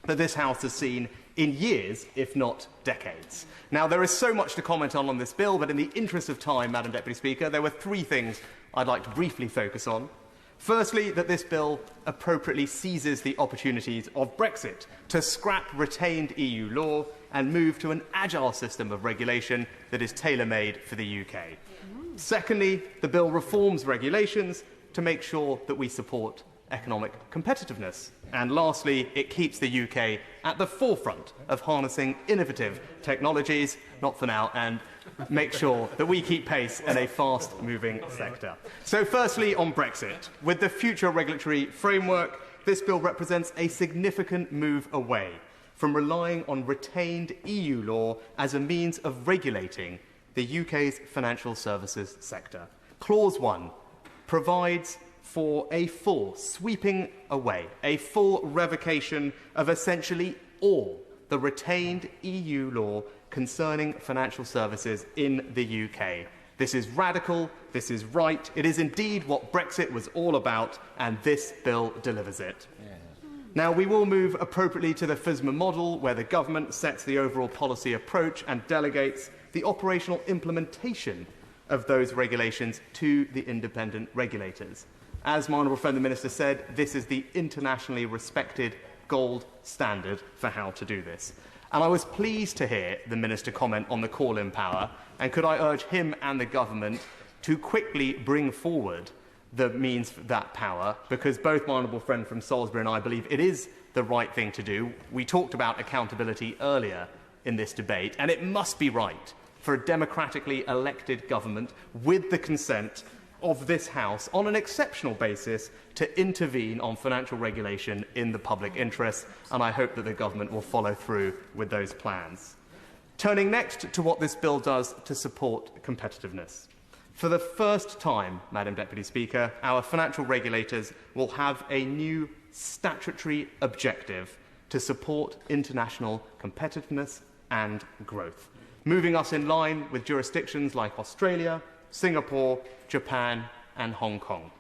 that this House has seen in years, if not decades. Now, there is so much to comment on this bill, but in the interest of time, Madam Deputy Speaker, there were three things I'd like to briefly focus on. Firstly, that this bill appropriately seizes the opportunities of Brexit to scrap retained EU law and move to an agile system of regulation that is tailor-made for the UK. Secondly, the bill reforms regulations to make sure that we support economic competitiveness. And lastly, it keeps the UK at the forefront of harnessing innovative technologies, not for now, and make sure that we keep pace in a fast-moving sector. So firstly, on Brexit. With the future regulatory framework, this bill represents a significant move away from relying on retained EU law as a means of regulating the UK's financial services sector. Clause 1 provides for a full sweeping away, a full revocation of essentially all the retained EU law concerning financial services in the UK. This is radical, this is right, it is indeed what Brexit was all about, and this bill delivers it. Now, we will move appropriately to the FSMA model, where the government sets the overall policy approach and delegates the operational implementation of those regulations to the independent regulators. As my honourable friend the Minister said, this is the internationally respected gold standard for how to do this. And I was pleased to hear the Minister comment on the call-in power, and could I urge him and the government to quickly bring forward the means for that power, because both my honourable friend from Salisbury and I believe it is the right thing to do. We talked about accountability earlier in this debate, and it must be right for a democratically elected government, with the consent of this House, on an exceptional basis, to intervene on financial regulation in the public interest, and I hope that the government will follow through with those plans. Turning next to what this bill does to support competitiveness. For the first time, Madam Deputy Speaker, our financial regulators will have a new statutory objective to support international competitiveness and growth, moving us in line with jurisdictions like Australia, Singapore, Japan and Hong Kong.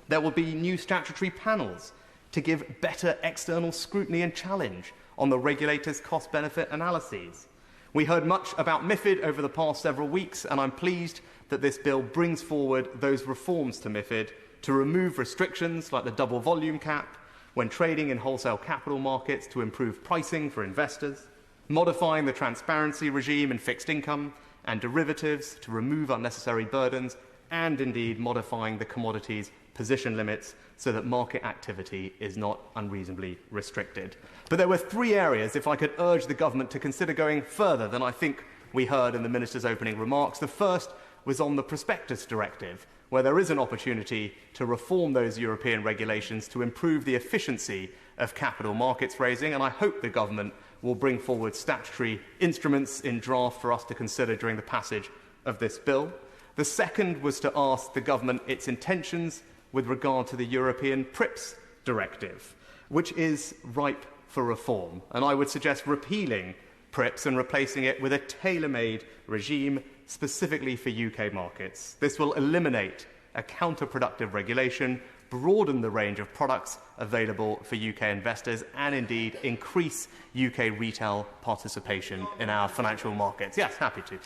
There will be new statutory panels to give better external scrutiny and challenge on the regulators' cost-benefit analyses. We heard much about MiFID over the past several weeks, and I'm pleased that this bill brings forward those reforms to MiFID to remove restrictions like the double volume cap when trading in wholesale capital markets to improve pricing for investors, modifying the transparency regime in fixed income and derivatives to remove unnecessary burdens, and indeed modifying the commodities position limits so that market activity is not unreasonably restricted. But there were three areas, if I could urge the government to consider going further than I think we heard in the Minister's opening remarks. The first was on the Prospectus Directive, where there is an opportunity to reform those European regulations to improve the efficiency of capital markets raising, and I hope the government will bring forward statutory instruments in draft for us to consider during the passage of this bill. The second was to ask the government its intentions with regard to the European PRIPS Directive, which is ripe for reform, and I would suggest repealing PRIPS and replacing it with a tailor-made regime specifically for UK markets. This will eliminate a counterproductive regulation, broaden the range of products available for UK investors, and indeed increase UK retail participation in our financial markets. Yes, happy to.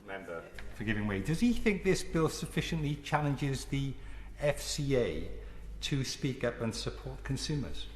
Member for giving way. Does he think this bill sufficiently challenges the FCA to speak up and support consumers?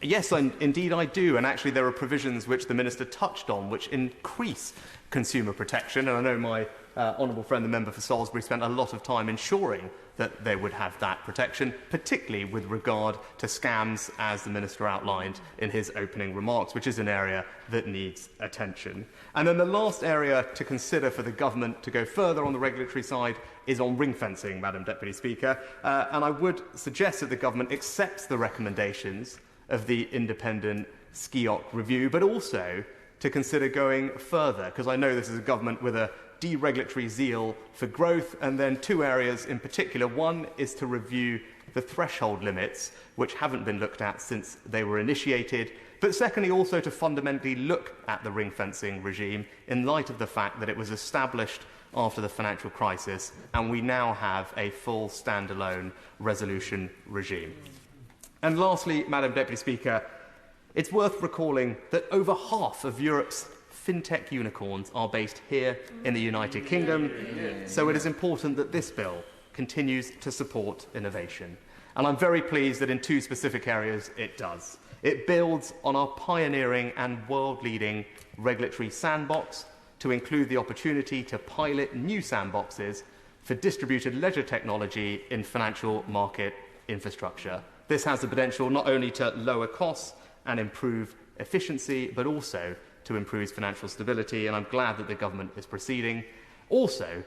Yes, indeed I do, and actually there are provisions which the Minister touched on which increase consumer protection, and I know my honourable friend the member for Salisbury spent a lot of time ensuring that they would have that protection, particularly with regard to scams, as the Minister outlined in his opening remarks, which is an area that needs attention. And then the last area to consider for the government to go further on the regulatory side is on ring fencing, Madam Deputy Speaker, and I would suggest that the government accepts the recommendations of the independent SKIOC review, but also to consider going further, because I know this is a government with a deregulatory zeal for growth, and then two areas in particular. One is to review the threshold limits, which haven't been looked at since they were initiated, but secondly also to fundamentally look at the ring-fencing regime in light of the fact that it was established after the financial crisis and we now have a full standalone resolution regime. And lastly, Madam Deputy Speaker, it's worth recalling that over half of Europe's fintech unicorns are based here in the United Kingdom, so it is important that this bill continues to support innovation. And I'm very pleased that in two specific areas it does. It builds on our pioneering and world-leading regulatory sandbox to include the opportunity to pilot new sandboxes for distributed ledger technology in financial market infrastructure. This has the potential not only to lower costs and improve efficiency, but also to improve financial stability, and I'm glad that the government is proceeding. Also,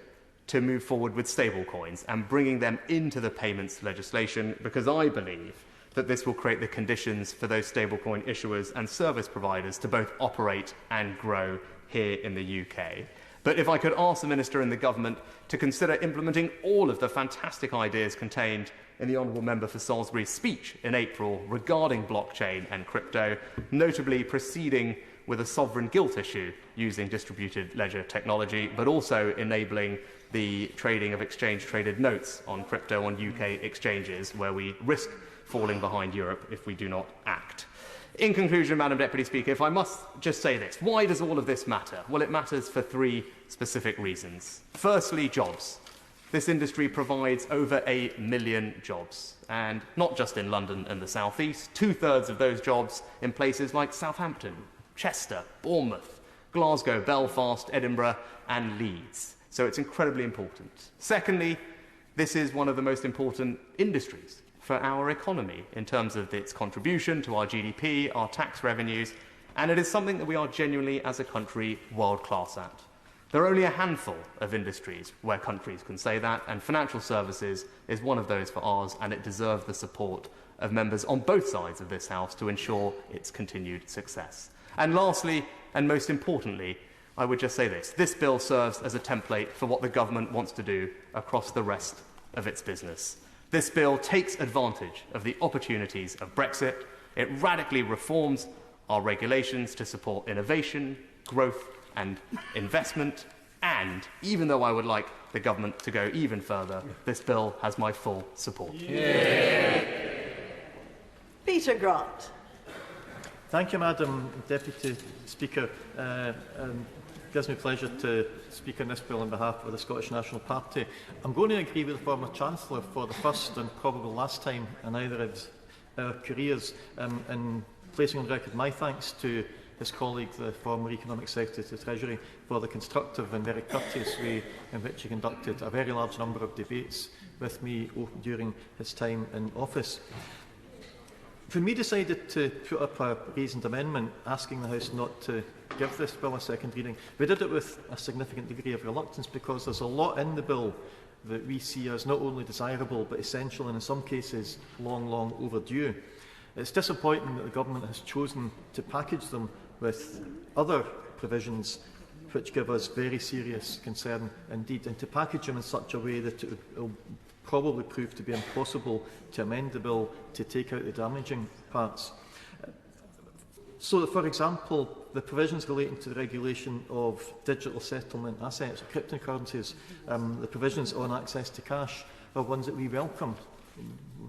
to move forward with stablecoins and bringing them into the payments legislation, because I believe that this will create the conditions for those stablecoin issuers and service providers to both operate and grow here in the UK. But if I could ask the Minister and the Government to consider implementing all of the fantastic ideas contained in the Honourable Member for Salisbury's speech in April regarding blockchain and crypto, notably proceeding with a sovereign gilt issue using distributed ledger technology, but also enabling the trading of exchange-traded notes on crypto on UK exchanges, where we risk falling behind Europe if we do not act. In conclusion, Madam Deputy Speaker, if I must just say this, why does all of this matter? Well, it matters for three specific reasons. Firstly, jobs. This industry provides over 1 million jobs, and not just in London and the South East, 2/3 of those jobs in places like Southampton, Chester, Bournemouth, Glasgow, Belfast, Edinburgh and Leeds. So it's incredibly important. Secondly, this is one of the most important industries for our economy in terms of its contribution to our GDP, our tax revenues, and it is something that we are genuinely, as a country, world-class at. There are only a handful of industries where countries can say that, and financial services is one of those for ours, and it deserves the support of members on both sides of this House to ensure its continued success. And lastly, and most importantly, I would just say this. This bill serves as a template for what the government wants to do across the rest of its business. This bill takes advantage of the opportunities of Brexit. It radically reforms our regulations to support innovation, growth and investment. And even though I would like the government to go even further, this bill has my full support. Yeah. Peter Grant. Thank you, Madam Deputy Speaker. It gives me pleasure to speak on this bill on behalf of the Scottish National Party. I'm going to agree with the former Chancellor for the first and probably last time in either of our careers in placing on record my thanks to his colleague, the former Economic Secretary to the Treasury, for the constructive and very courteous way in which he conducted a very large number of debates with me during his time in office. When we decided to put up a reasoned amendment asking the House not to give this bill a second reading, we did it with a significant degree of reluctance because there's a lot in the bill that we see as not only desirable but essential and in some cases long overdue. It's disappointing that the Government has chosen to package them with other provisions which give us very serious concern indeed, and to package them in such a way that it will probably prove to be impossible to amend the bill to take out the damaging parts. So, for example, the provisions relating to the regulation of digital settlement assets, or cryptocurrencies, the provisions on access to cash are ones that we welcome.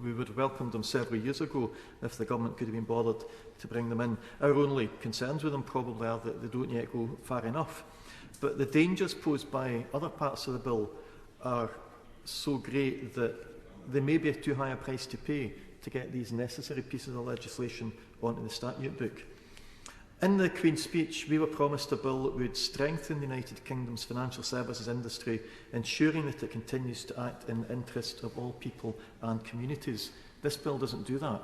We would have welcomed them several years ago if the Government could have been bothered to bring them in. Our only concerns with them probably are that they don't yet go far enough. But the dangers posed by other parts of the bill are so great that they may be too high a price to pay to get these necessary pieces of legislation onto the statute book. In the Queen's speech, we were promised a bill that would strengthen the United Kingdom's financial services industry, ensuring that it continues to act in the interest of all people and communities. This bill doesn't do that.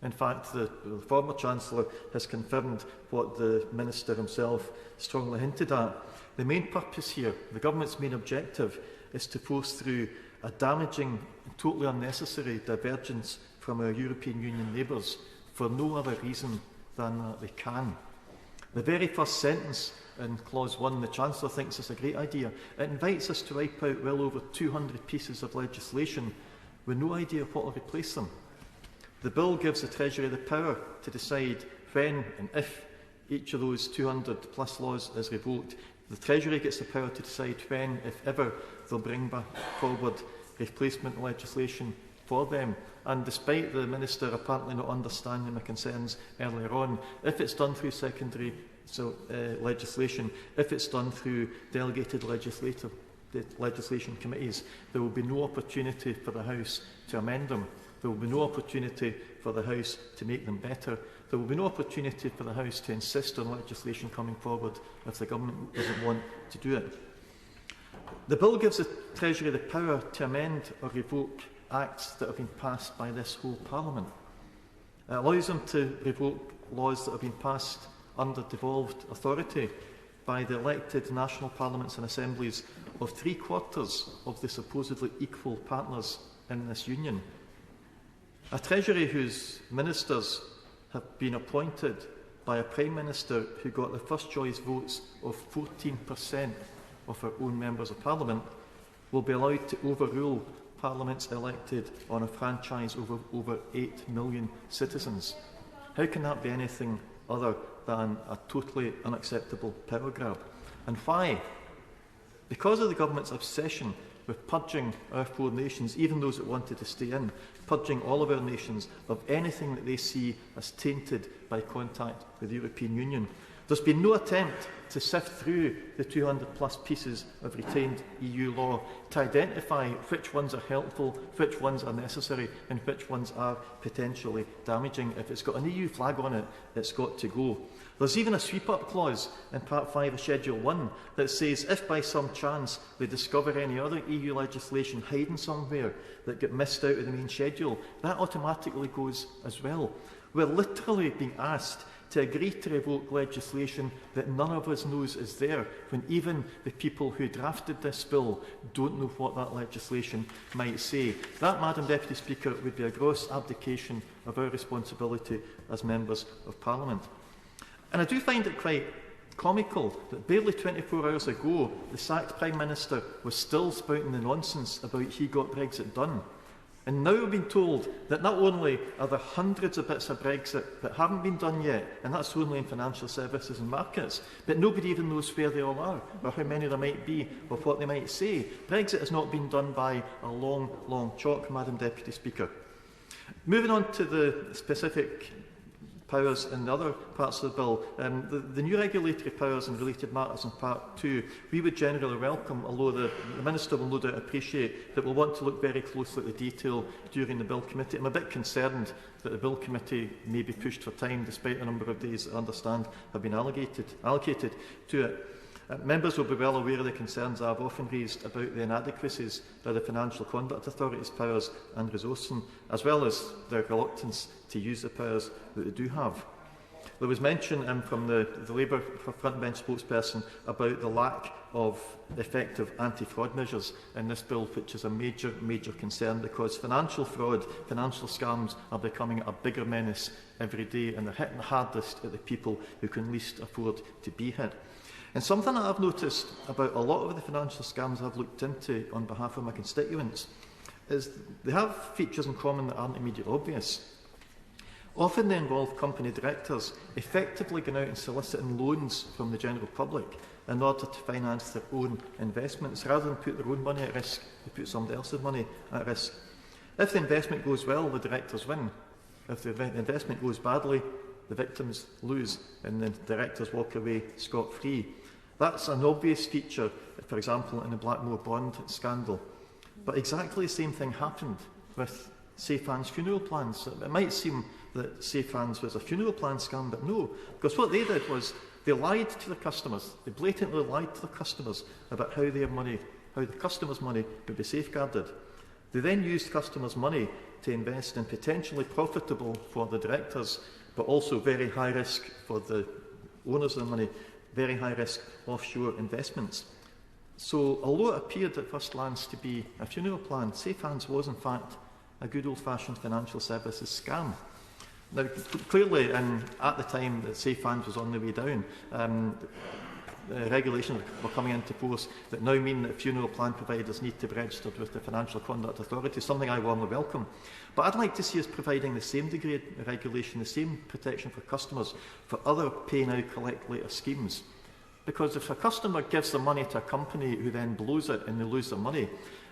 In fact, the former Chancellor has confirmed what the Minister himself strongly hinted at. The main purpose here, the Government's main objective, is to force through a damaging and totally unnecessary divergence from our European Union neighbours for no other reason than that they can. The very first sentence in Clause 1, the Chancellor thinks it's a great idea. It invites us to wipe out well over 200 pieces of legislation with no idea of what will replace them. The bill gives the Treasury the power to decide when and if each of those 200 plus laws is revoked, the Treasury gets the power to decide when, if ever, they'll bring back forward replacement legislation for them. And despite the Minister apparently not understanding my concerns earlier on, if it's done through secondary legislation, if it's done through delegated legislation committees, there will be no opportunity for the House to amend them. There will be no opportunity for the House to make them better. There will be no opportunity for the House to insist on legislation coming forward if the government doesn't want to do it. The bill gives the Treasury the power to amend or revoke acts that have been passed by this whole Parliament. It allows them to revoke laws that have been passed under devolved authority by the elected national parliaments and assemblies of 3/4 of the supposedly equal partners in this union. A Treasury whose ministers have been appointed by a Prime Minister who got the first choice votes of 14% of her own members of Parliament will be allowed to overrule parliaments elected on a franchise of over 8 million citizens. How can that be anything other than a totally unacceptable power grab? And why? Because of the government's obsession with purging our 4 nations, even those that wanted to stay in, purging all of our nations of anything that they see as tainted by contact with the European Union. There's been no attempt to sift through the 200 plus pieces of retained EU law to identify which ones are helpful, which ones are necessary and which ones are potentially damaging. If it's got an EU flag on it, it's got to go. There's even a sweep-up clause in Part 5 of Schedule 1 that says if by some chance they discover any other EU legislation hiding somewhere that get missed out of the main schedule, that automatically goes as well. We're literally being asked to agree to revoke legislation that none of us knows is there, when even the people who drafted this bill don't know what that legislation might say. That, Madam Deputy Speaker, would be a gross abdication of our responsibility as members of Parliament. And I do find it quite comical that barely 24 hours ago, the sacked Prime Minister was still spouting the nonsense about he got Brexit done. And now we've been told that not only are there hundreds of bits of Brexit that haven't been done yet, and that's only in financial services and markets, but nobody even knows where they all are, or how many there might be, or what they might say. Brexit has not been done by a long, long chalk, Madam Deputy Speaker. Moving on to the specific powers in the other parts of the bill, the new regulatory powers and related matters in Part 2, we would generally welcome, although the Minister will no doubt appreciate that we'll want to look very closely at the detail during the Bill Committee. I'm a bit concerned that the Bill Committee may be pushed for time, despite the number of days I understand have been allocated to it. Members will be well aware of the concerns I have often raised about the inadequacies by the Financial Conduct Authority's powers and resourcing, as well as their reluctance to use the powers that they do have. There was mention from the Labour frontbench spokesperson about the lack of effective anti-fraud measures in this bill, which is a major, major concern, because financial fraud, financial scams are becoming a bigger menace every day, and they're hitting hardest at the people who can least afford to be hit. And something that I've noticed about a lot of the financial scams I've looked into on behalf of my constituents is they have features in common that aren't immediately obvious. Often they involve company directors effectively going out and soliciting loans from the general public in order to finance their own investments. Rather than put their own money at risk, they put somebody else's money at risk. If the investment goes well, the directors win. If the investment goes badly, the victims lose and the directors walk away scot-free. That's an obvious feature, for example, in the Blackmore bond scandal. But exactly the same thing happened with Safe Hands funeral plans. It might seem that Safe Hands was a funeral plan scam, but no, because what they did was they lied to the customers. They blatantly lied to the customers about how their money, how the customers' money would be safeguarded. They then used customers' money to invest in potentially profitable for the directors, but also very high risk for the owners of the money, very high risk offshore investments. So although it appeared at first glance to be a funeral plan, Safe Hands was in fact a good old-fashioned financial services scam. Now, clearly, at the time that Safe Hands was on the way down, regulations were coming into force that now mean that funeral plan providers need to be registered with the Financial Conduct Authority, something I warmly welcome. But I'd like to see us providing the same degree of regulation, the same protection for customers for other pay now, collect later schemes. Because if a customer gives the money to a company who then blows it and they lose their money,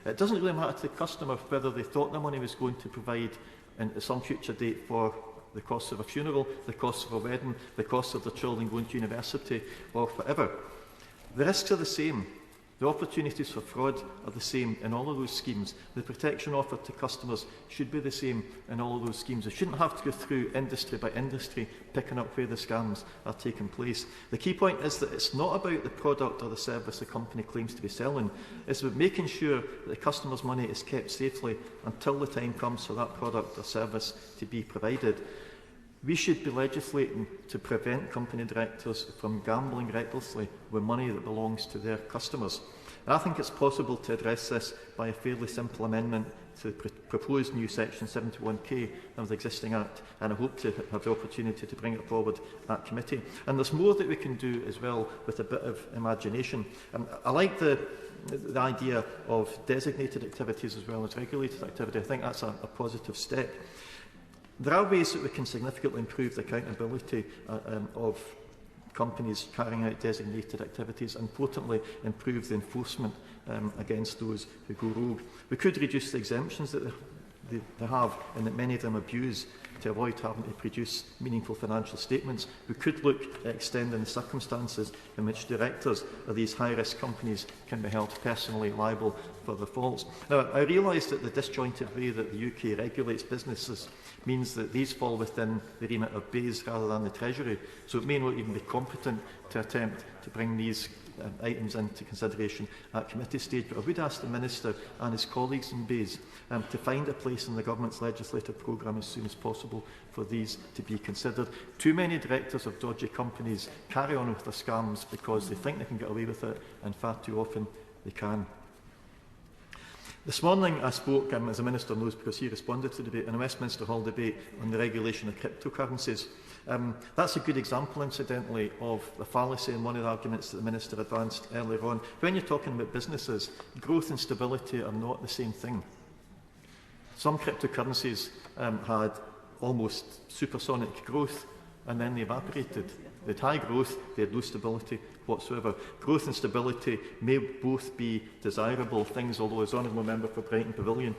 it doesn't really matter to the customer whether they thought the money was going to provide at some future date for the cost of a funeral, the cost of a wedding, the cost of the children going to university, or whatever. The risks are the same. The opportunities for fraud are the same in all of those schemes. The protection offered to customers should be the same in all of those schemes. We shouldn't have to go through industry by industry picking up where the scams are taking place. The key point is that it's not about the product or the service the company claims to be selling. It's about making sure that the customer's money is kept safely until the time comes for that product or service to be provided. We should be legislating to prevent company directors from gambling recklessly with money that belongs to their customers. And I think it's possible to address this by a fairly simple amendment to the proposed new section 71K of the existing Act, and I hope to have the opportunity to bring it forward at committee. And there's more that we can do as well with a bit of imagination. I like the idea of designated activities as well as regulated activity. I think that's a positive step. There are ways that we can significantly improve the accountability of companies carrying out designated activities and, importantly, improve the enforcement against those who go rogue. We could reduce the exemptions that they have and that many of them abuse to avoid having to produce meaningful financial statements. We could look at extending the circumstances in which directors of these high-risk companies can be held personally liable for their faults. Now, I realise that the disjointed way that the UK regulates businesses means that these fall within the remit of BEIS rather than the Treasury, so it may not even be competent to attempt to bring these items into consideration at committee stage. But I would ask the Minister and his colleagues in BEIS to find a place in the Government's legislative programme as soon as possible for these to be considered. Too many directors of dodgy companies carry on with their scams because they think they can get away with it, and far too often they can. This morning I spoke, as the Minister knows because he responded to the debate, in a Westminster Hall debate on the regulation of cryptocurrencies. That's a good example, incidentally, of the fallacy in one of the arguments that the Minister advanced earlier on. When you're talking about businesses, growth and stability are not the same thing. Some cryptocurrencies had almost supersonic growth and then they evaporated. They had high growth, they had low stability whatsoever. Growth and stability may both be desirable things, although as Honourable Member for Brighton Pavilion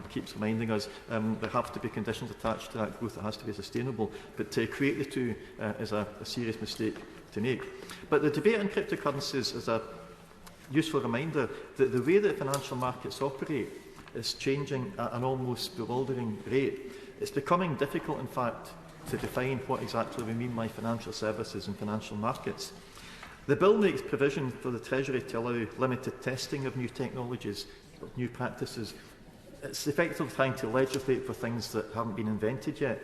keeps reminding us, there have to be conditions attached to that growth that has to be sustainable. But to equate the two is a serious mistake to make. But the debate on cryptocurrencies is a useful reminder that the way that financial markets operate is changing at an almost bewildering rate. It's becoming difficult, in fact, to define what exactly we mean by financial services and financial markets. The bill makes provision for the Treasury to allow limited testing of new technologies, of new practices. It's effectively trying to legislate for things that haven't been invented yet.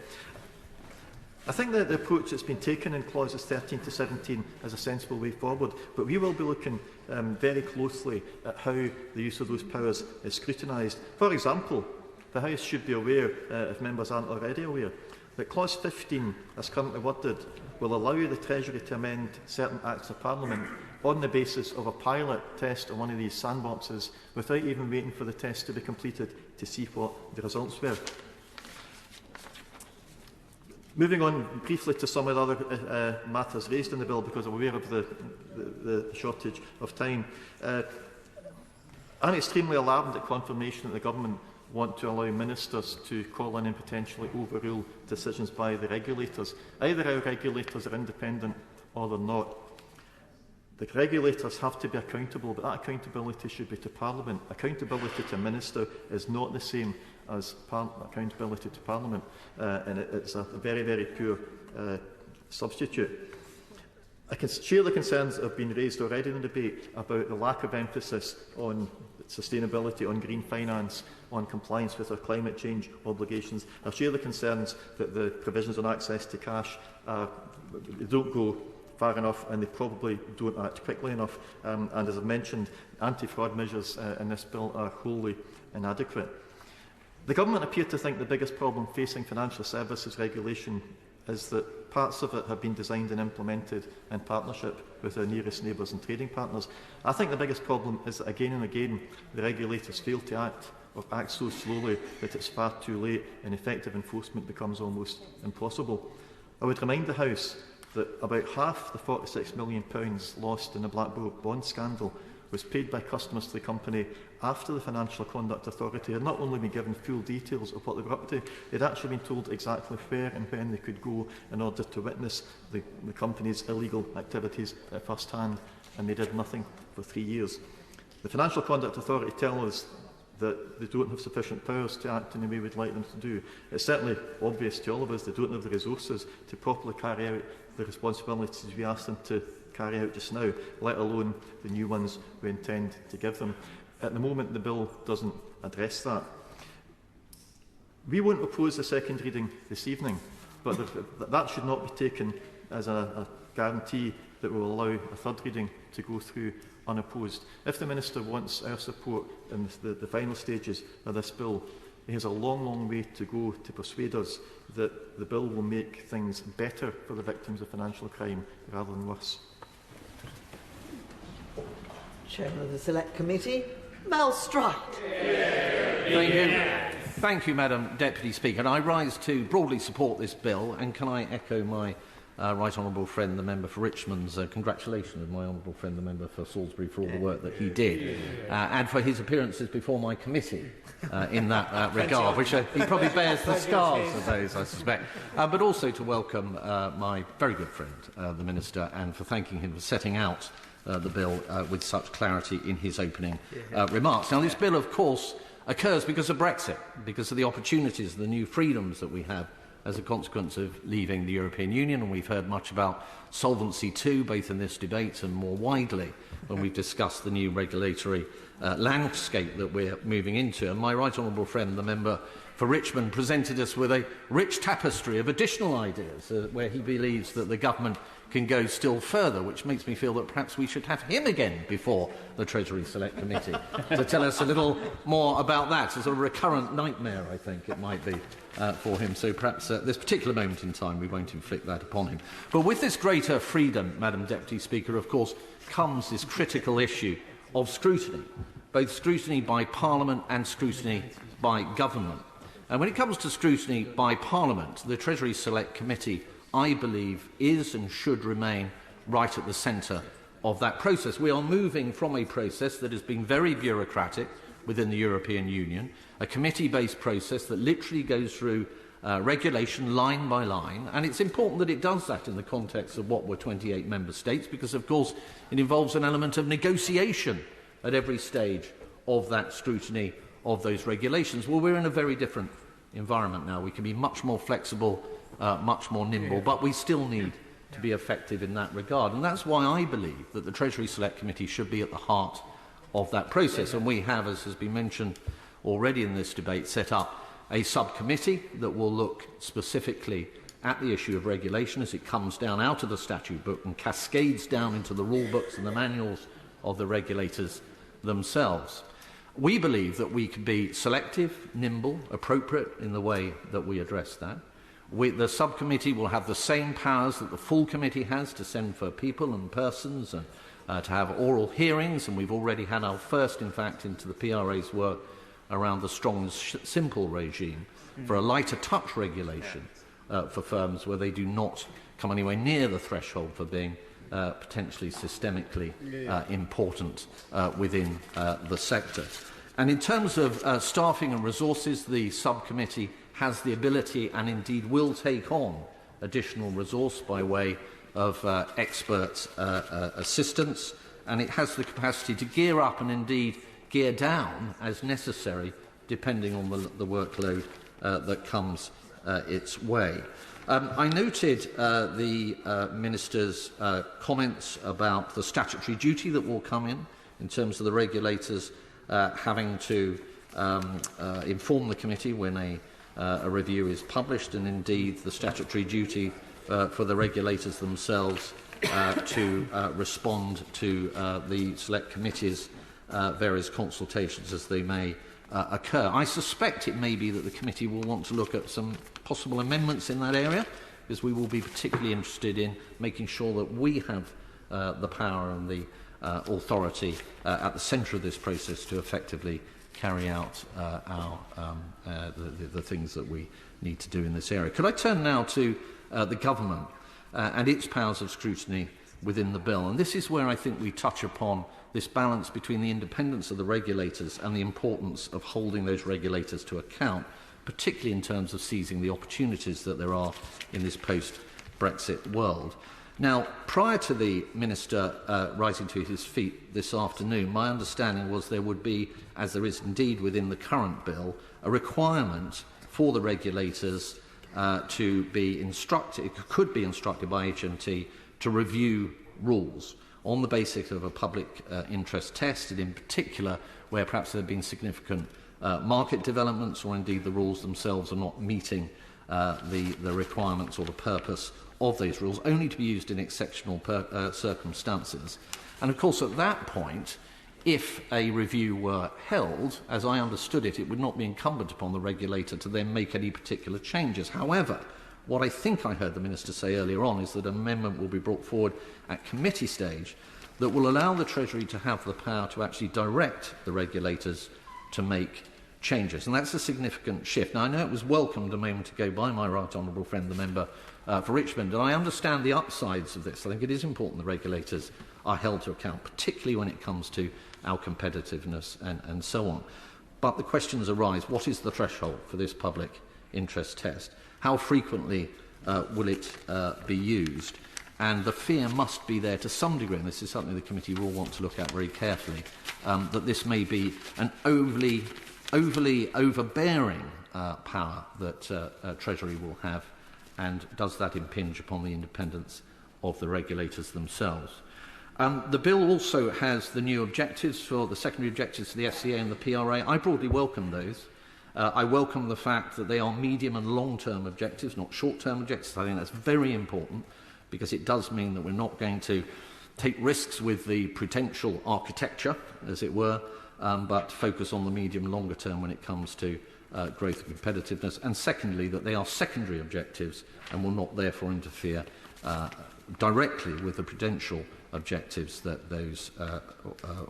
I think that the approach that's been taken in clauses 13 to 17 is a sensible way forward, but we will be looking very closely at how the use of those powers is scrutinised. For example, the House should be aware, if members aren't already aware, that Clause 15, as currently worded, will allow the Treasury to amend certain Acts of Parliament on the basis of a pilot test on one of these sandboxes without even waiting for the test to be completed to see what the results were. Moving on briefly to some of the other matters raised in the bill, because I'm aware of the shortage of time. I'm extremely alarmed at confirmation that the Government want to allow ministers to call in and potentially overrule decisions by the regulators. Either our regulators are independent or they're not. The regulators have to be accountable, but that accountability should be to Parliament. Accountability to a minister is not the same as accountability to Parliament, and it's a very, very poor substitute. I can share the concerns that have been raised already in the debate about the lack of emphasis on sustainability, on green finance, on compliance with our climate change obligations. I share the concerns that the provisions on access to cash don't go far enough, and they probably don't act quickly enough. And as I've mentioned, anti-fraud measures in this bill are wholly inadequate. The Government appear to think the biggest problem facing financial services regulation is that parts of it have been designed and implemented in partnership with our nearest neighbours and trading partners. I think the biggest problem is that again and again the regulators fail to act or act so slowly that it's far too late and effective enforcement becomes almost impossible. I would remind the House that about half the £46 million lost in the Black Bond scandal was paid by customers to the company after the Financial Conduct Authority had not only been given full details of what they were up to, they'd actually been told exactly where and when they could go in order to witness the company's illegal activities at first hand, and they did nothing for 3 years. The Financial Conduct Authority tell us that they don't have sufficient powers to act in the way we'd like them to do. It's certainly obvious to all of us they don't have the resources to properly carry out the responsibilities we ask them to carry out just now, let alone the new ones we intend to give them. At the moment, the bill doesn't address that. We won't oppose a second reading this evening, but that should not be taken as a guarantee that will allow a third reading to go through unopposed. If the Minister wants our support in the final stages of this bill, he has a long, long way to go to persuade us that the bill will make things better for the victims of financial crime rather than worse. Chairman of the Select Committee, Mal Stride. Thank you. Thank you, Madam Deputy Speaker. And I rise to broadly support this bill, and can I echo my right honourable friend, the member for Richmond's congratulations, my honourable friend, the member for Salisbury, for all the work that he did, and for his appearances before my committee in that regard, which he probably bears the scars of those, I suspect. But also to welcome my very good friend, the Minister, and for thanking him for setting out the bill with such clarity in his opening remarks. Now, this bill, of course, occurs because of Brexit, because of the opportunities, the new freedoms that we have as a consequence of leaving the European Union, and we've heard much about Solvency II, both in this debate and more widely when we've discussed the new regulatory landscape that we're moving into. And my right honourable friend, the member for Richmond, presented us with a rich tapestry of additional ideas where he believes that the government can go still further, which makes me feel that perhaps we should have him again before the Treasury Select Committee to tell us a little more about that. It's a recurrent nightmare, I think it might be, for him. So perhaps at this particular moment in time we won't inflict that upon him. But with this greater freedom, Madam Deputy Speaker, of course, comes this critical issue of scrutiny, both scrutiny by Parliament and scrutiny by government. And when it comes to scrutiny by Parliament, the Treasury Select Committee, I believe, is and should remain right at the centre of that process. We are moving from a process that has been very bureaucratic within the European Union, a committee-based process that literally goes through regulation line by line, and it's important that it does that in the context of what were 28 member states, because, of course, it involves an element of negotiation at every stage of that scrutiny of those regulations. Well, we're in a very different environment now. We can be much more flexible, much more nimble, but we still need to be effective in that regard. And that's why I believe that the Treasury Select Committee should be at the heart of that process. And we have, as has been mentioned already in this debate, set up a subcommittee that will look specifically at the issue of regulation as it comes down out of the statute book and cascades down into the rule books and the manuals of the regulators themselves. We believe that we can be selective, nimble, appropriate in the way that we address that. The subcommittee will have the same powers that the full committee has to send for people and persons and to have oral hearings, and we've already had our first, in fact, into the PRA's work around the strong and simple regime for a lighter touch regulation for firms where they do not come anywhere near the threshold for being potentially systemically important within the sector. And in terms of staffing and resources, the subcommittee has the ability and indeed will take on additional resource by way of expert assistance, and it has the capacity to gear up and indeed gear down as necessary depending on the workload that comes its way. I noted the Minister's comments about the statutory duty that will come in terms of the regulators having to inform the committee when a review is published, and indeed the statutory duty for the regulators themselves to respond to the Select Committee's various consultations as they may occur. I suspect it may be that the committee will want to look at some possible amendments in that area, because we will be particularly interested in making sure that we have the power and the authority at the centre of this process to effectively carry out the things that we need to do in this area. Could I turn now to the government and its powers of scrutiny within the bill? And this is where I think we touch upon this balance between the independence of the regulators and the importance of holding those regulators to account, particularly in terms of seizing the opportunities that there are in this post-Brexit world. Now, prior to the Minister rising to his feet this afternoon, my understanding was there would be, as there is indeed within the current bill, a requirement for the regulators to be instructed, could be instructed by HMT to review rules on the basis of a public interest test, and in particular where perhaps there have been significant market developments, or indeed the rules themselves are not meeting the requirements or the purpose of those rules, only to be used in exceptional circumstances. And of course at that point, if a review were held, as I understood it, it would not be incumbent upon the regulator to then make any particular changes. However, what I think I heard the Minister say earlier on is that an amendment will be brought forward at committee stage that will allow the Treasury to have the power to actually direct the regulators to make changes. And that's a significant shift. Now, I know it was welcomed a moment ago by my right honourable friend, the member for Richmond, and I understand the upsides of this. I think it is important the regulators are held to account, particularly when it comes to our competitiveness and so on. But the questions arise, what is the threshold for this public interest test? How frequently will it be used? And the fear must be there to some degree, and this is something the committee will want to look at very carefully, that this may be an overly overbearing power that Treasury will have, and does that impinge upon the independence of the regulators themselves. The bill also has the new objectives for the secondary objectives for the FCA and the PRA. I broadly welcome those. I welcome the fact that they are medium and long-term objectives, not short-term objectives. I think that's very important, because it does mean that we're not going to take risks with the prudential architecture, as it were, but focus on the medium and longer term when it comes to growth and competitiveness. And secondly, that they are secondary objectives and will not therefore interfere directly with the prudential objectives that those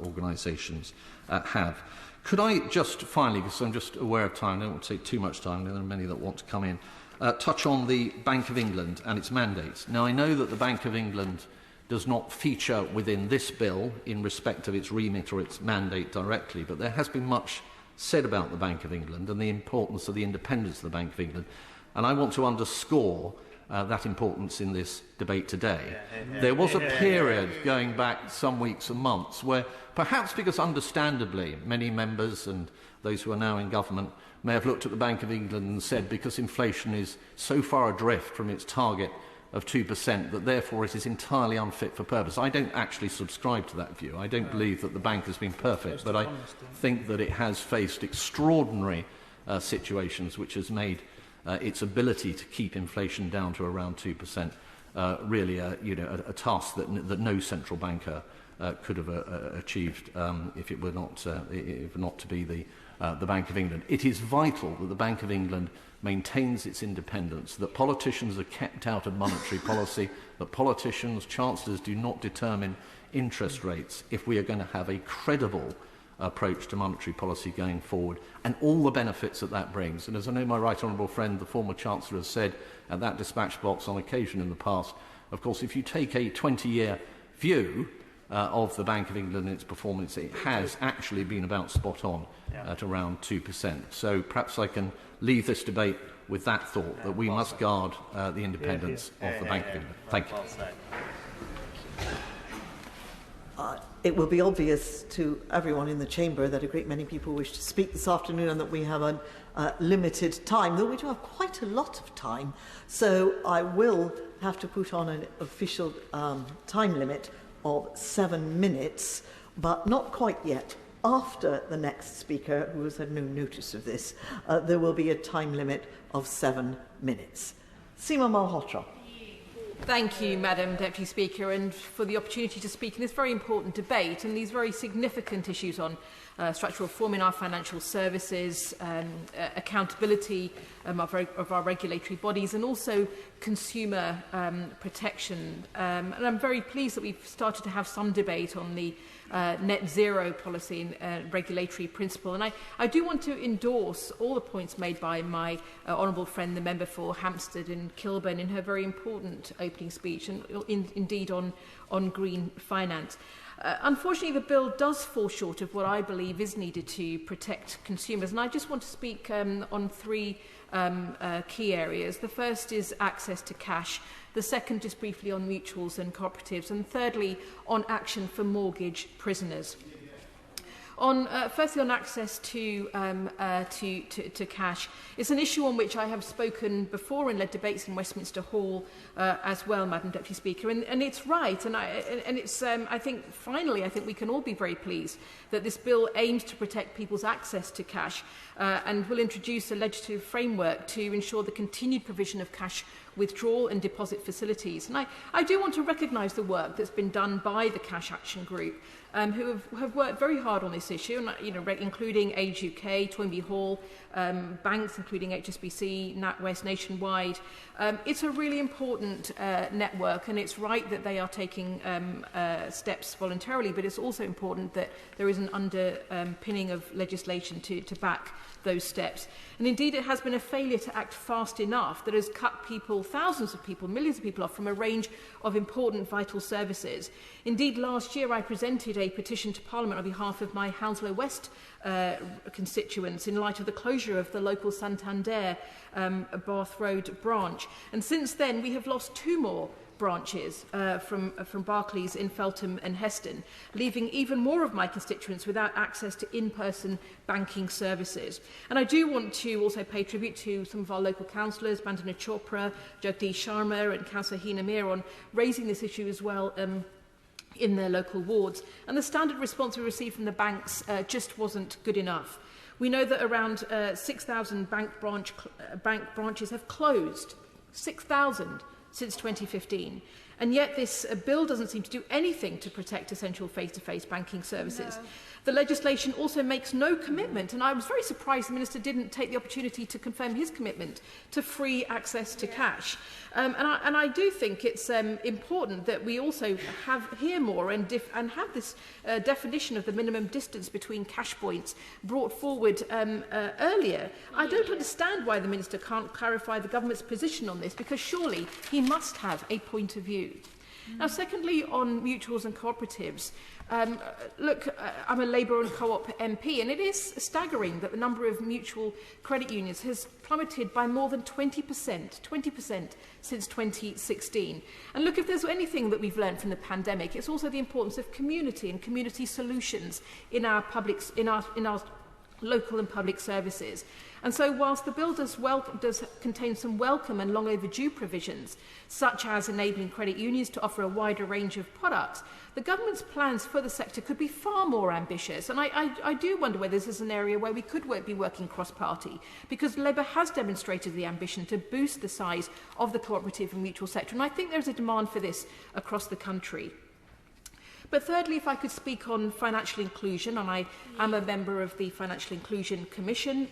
organisations have. Could I just finally, because I'm just aware of time, I don't want to take too much time, there are many that want to come in, touch on the Bank of England and its mandates. Now, I know that the Bank of England does not feature within this bill in respect of its remit or its mandate directly, but there has been much said about the Bank of England and the importance of the independence of the Bank of England. And I want to underscore that importance in this debate today. There was a period going back some weeks and months where, perhaps because understandably many members and those who are now in government may have looked at the Bank of England and said, because inflation is so far adrift from its target of 2%, that therefore it is entirely unfit for purpose. I don't actually subscribe to that view. I don't believe that the bank has been perfect, but I think that it has faced extraordinary situations which has made its ability to keep inflation down to around 2% really a task that no central banker could have achieved if it were not to be the Bank of England. It is vital that the Bank of England maintains its independence, that politicians are kept out of monetary policy, that politicians, chancellors do not determine interest rates if we are going to have a credible approach to monetary policy going forward, and all the benefits that brings. And as I know my right honourable friend, the former Chancellor, has said at that dispatch box on occasion in the past, of course, if you take a 20-year view of the Bank of England and its performance, it has actually been about spot on at around 2%. So perhaps I can leave this debate with that thought, that we must guard the independence of the Bank of England. Thank you. It will be obvious to everyone in the chamber that a great many people wish to speak this afternoon and that we have a limited time, though we do have quite a lot of time. So I will have to put on an official time limit of 7 minutes, but not quite yet. After the next speaker, who has had no notice of this, there will be a time limit of 7 minutes. Seema Malhotra. Thank you, Madam Deputy Speaker, and for the opportunity to speak in this very important debate and these very significant issues on structural reform in our financial services, accountability of our regulatory bodies, and also consumer protection. And I'm very pleased that we've started to have some debate on the net zero policy and regulatory principle. And I do want to endorse all the points made by my honourable friend, the member for Hampstead and Kilburn, in her very important opening speech, and indeed on green finance. Unfortunately, the bill does fall short of what I believe is needed to protect consumers. And I just want to speak on three key areas. The first is access to cash. The second, just briefly, on mutuals and cooperatives. And thirdly, on action for mortgage prisoners. Firstly, on access to cash, it's an issue on which I have spoken before and led debates in Westminster Hall as well, Madam Deputy Speaker, and it's right, and it's I think we can all be very pleased that this bill aims to protect people's access to cash and will introduce a legislative framework to ensure the continued provision of cash withdrawal and deposit facilities. And I do want to recognise the work that's been done by the Cash Action Group, who have worked very hard on this issue, and, including Age UK, Toynbee Hall, banks including HSBC, NatWest, Nationwide. It's a really important network, and it's right that they are taking steps voluntarily, but it's also important that there is an underpinning of legislation to back those steps. And indeed, it has been a failure to act fast enough that has cut people, thousands of people, millions of people off from a range of important vital services. Indeed, last year I presented a petition to Parliament on behalf of my Hounslow West constituents in light of the closure of the local Santander Bath Road branch. And since then, we have lost two more branches from Barclays in Feltham and Heston, leaving even more of my constituents without access to in-person banking services. And I do want to also pay tribute to some of our local councillors, Bandana Chopra, Jagdish Sharma and Councillor Hina Mir, on raising this issue as well in their local wards. And the standard response we received from the banks just wasn't good enough. We know that around 6,000 bank branches have closed. 6,000 since 2015. And yet this bill doesn't seem to do anything to protect essential face-to-face banking services. No. The legislation also makes no commitment, and I was very surprised the Minister didn't take the opportunity to confirm his commitment to free access to cash. And I do think it's important that we also hear more and have this definition of the minimum distance between cash points brought forward earlier. I don't understand why the Minister can't clarify the government's position on this, because surely he must have a point of view. Now, secondly, on mutuals and cooperatives, look, I'm a Labour and Co-op MP, and it is staggering that the number of mutual credit unions has plummeted by more than 20% since 2016. And look, if there's anything that we've learned from the pandemic, it's also the importance of community and community solutions in our local and public services. And so whilst the bill does contain some welcome and long overdue provisions, such as enabling credit unions to offer a wider range of products, the government's plans for the sector could be far more ambitious. And I do wonder whether this is an area where we could be working cross-party, because Labour has demonstrated the ambition to boost the size of the cooperative and mutual sector, and I think there's a demand for this across the country. But thirdly, if I could speak on financial inclusion, and I am a member of the Financial Inclusion Commission,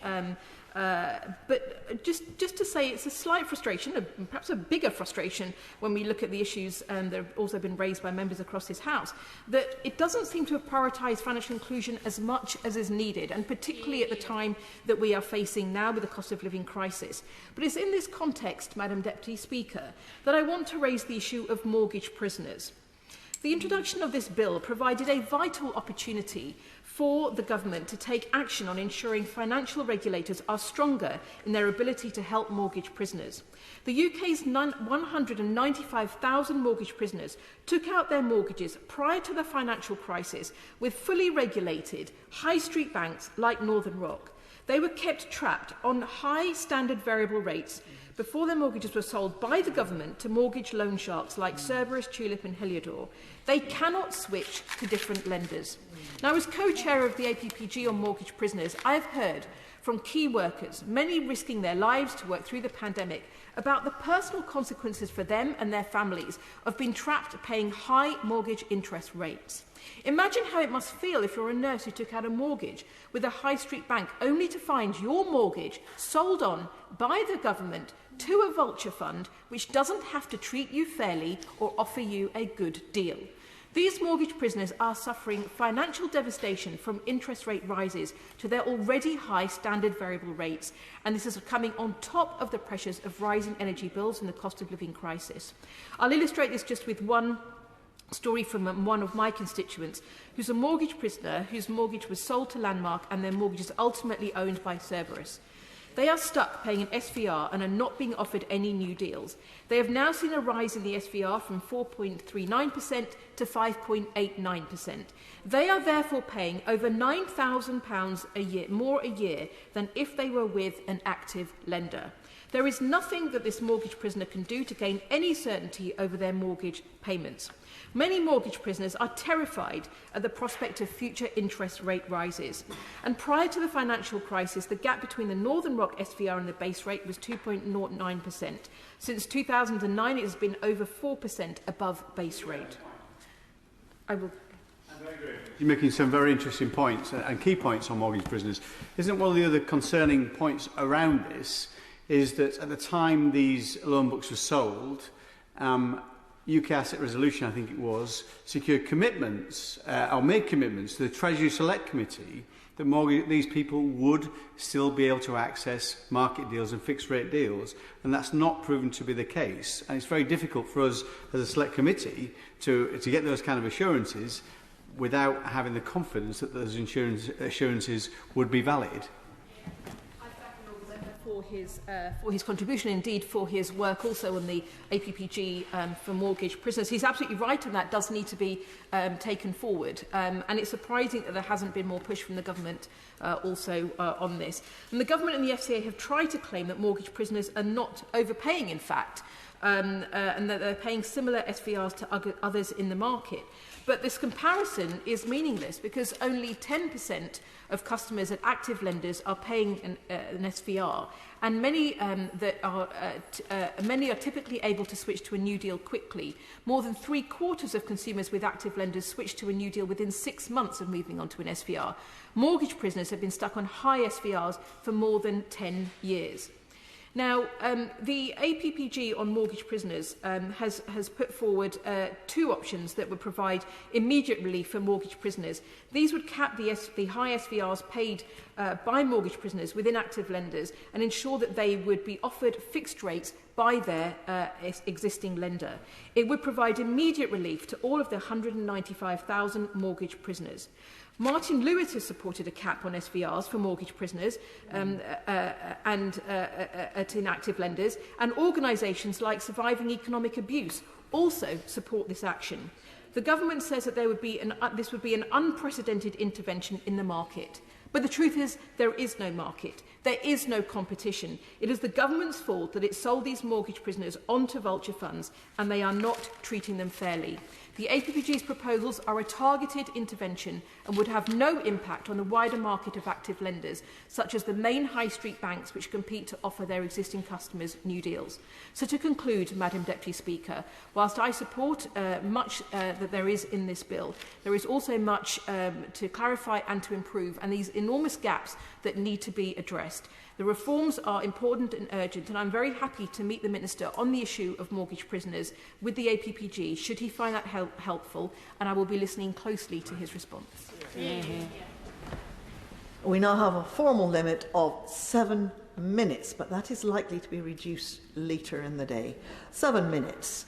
but just to say it's a slight frustration, perhaps a bigger frustration when we look at the issues that have also been raised by members across this House, that it doesn't seem to have prioritised financial inclusion as much as is needed, and particularly at the time that we are facing now with the cost of living crisis. But it's in this context, Madam Deputy Speaker, that I want to raise the issue of mortgage prisoners. The introduction of this bill provided a vital opportunity for the government to take action on ensuring financial regulators are stronger in their ability to help mortgage prisoners. The UK's 195,000 mortgage prisoners took out their mortgages prior to the financial crisis with fully regulated high street banks like Northern Rock. They were kept trapped on high standard variable rates before their mortgages were sold by the government to mortgage loan sharks like Cerberus, Tulip and Heliodor. They cannot switch to different lenders. Now, as co-chair of the APPG on mortgage prisoners, I have heard from key workers, many risking their lives to work through the pandemic, about the personal consequences for them and their families of being trapped paying high mortgage interest rates. Imagine how it must feel if you're a nurse who took out a mortgage with a high street bank only to find your mortgage sold on by the government to a vulture fund which doesn't have to treat you fairly or offer you a good deal. These mortgage prisoners are suffering financial devastation from interest rate rises to their already high standard variable rates, and this is coming on top of the pressures of rising energy bills and the cost of living crisis. I'll illustrate this just with one story from one of my constituents, who's a mortgage prisoner whose mortgage was sold to Landmark and their mortgage is ultimately owned by Cerberus. They are stuck paying an SVR and are not being offered any new deals. They have now seen a rise in the SVR from 4.39% to 5.89%. They are therefore paying over £9,000 a year, more a year than if they were with an active lender. There is nothing that this mortgage prisoner can do to gain any certainty over their mortgage payments. Many mortgage prisoners are terrified at the prospect of future interest rate rises. And prior to the financial crisis, the gap between the Northern Rock SVR and the base rate was 2.09%. Since 2009, it has been over 4% above base rate. You're making some very interesting points and key points on mortgage prisoners. Isn't one of the other concerning points around this is that at the time these loan books were sold, UK Asset Resolution, I think it was, secured commitments, or made commitments to the Treasury Select Committee that these people would still be able to access market deals and fixed rate deals, and that's not proven to be the case. And it's very difficult for us as a Select Committee to get those kind of assurances without having the confidence that those assurances would be valid. For his contribution, indeed for his work also on the APPG for mortgage prisoners. He's absolutely right, and that does need to be taken forward. And it's surprising that there hasn't been more push from the government also on this. And the government and the FCA have tried to claim that mortgage prisoners are not overpaying, in fact, and that they're paying similar SVRs to others in the market. But this comparison is meaningless because only 10% of customers at active lenders are paying an SVR, and many are typically able to switch to a new deal quickly. More than 3/4 of consumers with active lenders switch to a new deal within 6 months of moving on to an SVR. Mortgage prisoners have been stuck on high SVRs for more than 10 years. Now, the APPG on mortgage prisoners has put forward two options that would provide immediate relief for mortgage prisoners. These would cap the high SVRs paid by mortgage prisoners within active lenders and ensure that they would be offered fixed rates by their existing lender. It would provide immediate relief to all of the 195,000 mortgage prisoners. Martin Lewis has supported a cap on SVRs for mortgage prisoners at inactive lenders, and organisations like Surviving Economic Abuse also support this action. The government says that this would be an unprecedented intervention in the market. But the truth is, there is no market. There is no competition. It is the government's fault that it sold these mortgage prisoners onto vulture funds, and they are not treating them fairly. The APPG's proposals are a targeted intervention and would have no impact on the wider market of active lenders, such as the main high street banks which compete to offer their existing customers new deals. So to conclude, Madam Deputy Speaker, whilst I support much that there is in this bill, there is also much to clarify and to improve, and these enormous gaps that need to be addressed. The reforms are important and urgent, and I'm very happy to meet the Minister on the issue of mortgage prisoners with the APPG, should he find that helpful, and I will be listening closely to his response. We now have a formal limit of 7 minutes, but that is likely to be reduced later in the day. 7 minutes.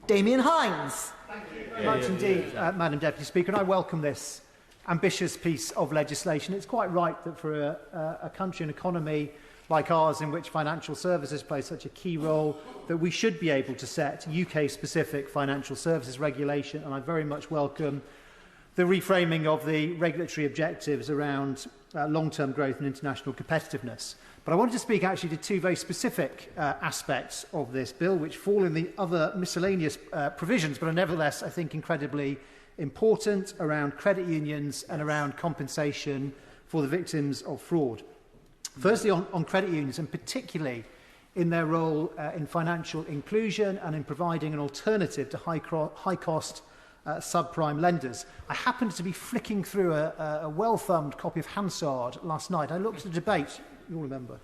Damien Hines. Thank you very much indeed, Madam Deputy Speaker, and I welcome this ambitious piece of legislation. It's quite right that for a country and economy like ours, in which financial services play such a key role, that we should be able to set UK-specific financial services regulation, and I very much welcome the reframing of the regulatory objectives around long-term growth and international competitiveness. But I wanted to speak actually to two very specific aspects of this bill, which fall in the other miscellaneous provisions, but are nevertheless, I think, incredibly important, around credit unions and around compensation for the victims of fraud. Firstly, on credit unions, and particularly in their role in financial inclusion and in providing an alternative to high-cost subprime lenders. I happened to be flicking through a well-thumbed copy of Hansard last night. I looked at the debate, you'll remember,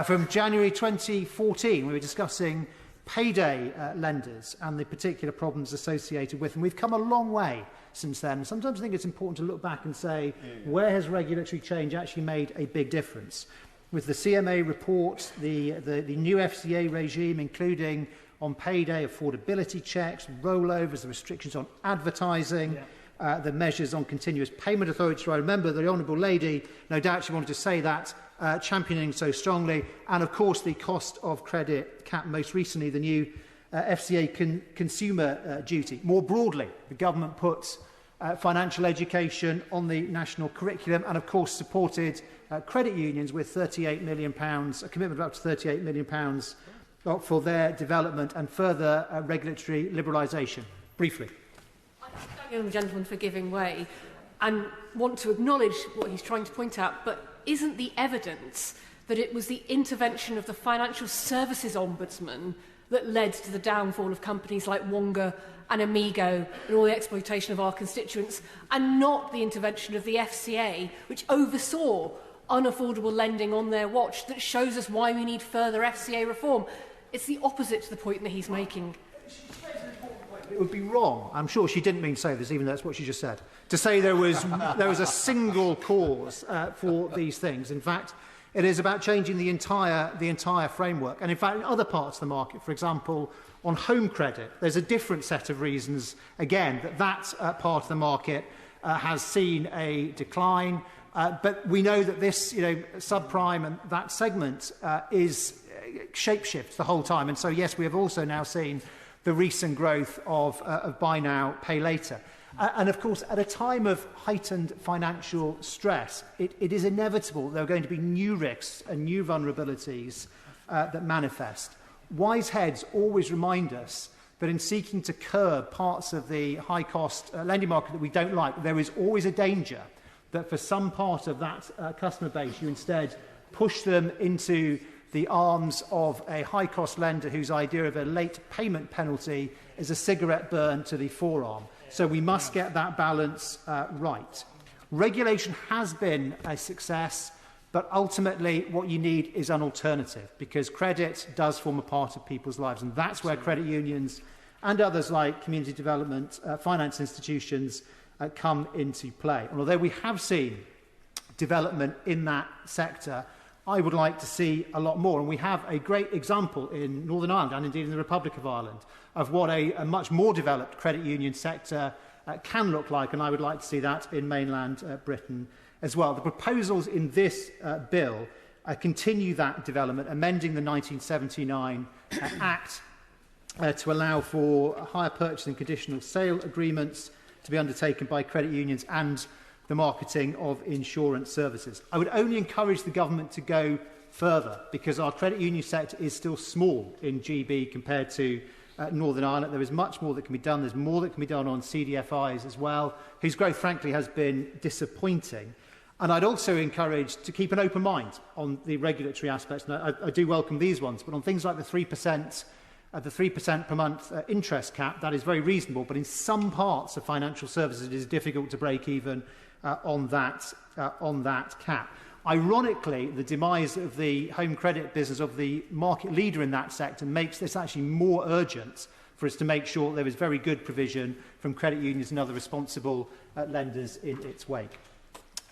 from January 2014. We were discussing payday lenders and the particular problems associated with them. We've come a long way since then. Sometimes I think it's important to look back and say, where has regulatory change actually made a big difference? With the CMA report, the new FCA regime, including on payday affordability checks, rollovers, the restrictions on advertising, the measures on continuous payment authority. I remember the Honourable Lady, no doubt she wanted to say that, championing so strongly, and of course the cost of credit cap, most recently the new FCA consumer duty. More broadly, the government puts financial education on the national curriculum and of course supported credit unions with £38 million, a commitment of up to £38 million for their development and further regulatory liberalisation. Briefly. I thank the gentleman for giving way and want to acknowledge what he's trying to point out, but isn't the evidence that it was the intervention of the Financial Services Ombudsman that led to the downfall of companies like Wonga and Amigo and all the exploitation of our constituents, and not the intervention of the FCA, which oversaw unaffordable lending on their watch, that shows us why we need further FCA reform? It's the opposite to the point that he's making. It would be wrong, I'm sure she didn't mean to say this, even though that's what she just said, to say there was a single cause for these things. In fact, it is about changing the entire framework. And in fact, in other parts of the market, for example, on home credit, there's a different set of reasons, again, that part of the market has seen a decline. But we know that this, subprime and that segment is shapeshifts the whole time. And so, yes, we have also now seen the recent growth of buy now, pay later. And of course, at a time of heightened financial stress, it is inevitable there are going to be new risks and new vulnerabilities that manifest. Wise heads always remind us that in seeking to curb parts of the high-cost lending market that we don't like, there is always a danger that for some part of that customer base, you instead push them into the arms of a high-cost lender whose idea of a late payment penalty is a cigarette burn to the forearm. So we must get that balance right. Regulation has been a success, but ultimately what you need is an alternative, because credit does form a part of people's lives, and that's where credit unions and others like community development finance institutions come into play. And although we have seen development in that sector, I would like to see a lot more. And we have a great example in Northern Ireland and indeed in the Republic of Ireland of what a much more developed credit union sector can look like, and I would like to see that in mainland Britain as well. The proposals in this bill continue that development, amending the 1979 Act to allow for hire purchase and conditional sale agreements to be undertaken by credit unions and the marketing of insurance services. I would only encourage the government to go further, because our credit union sector is still small in GB compared to Northern Ireland. There is much more that can be done. There's more that can be done on CDFIs as well, whose growth, frankly, has been disappointing. And I'd also encourage to keep an open mind on the regulatory aspects. And I do welcome these ones, but on things like the 3% per month interest cap, that is very reasonable. But in some parts of financial services, it is difficult to break even on that cap. Ironically, the demise of the home credit business, of the market leader in that sector, makes this actually more urgent for us to make sure there is very good provision from credit unions and other responsible lenders in its wake.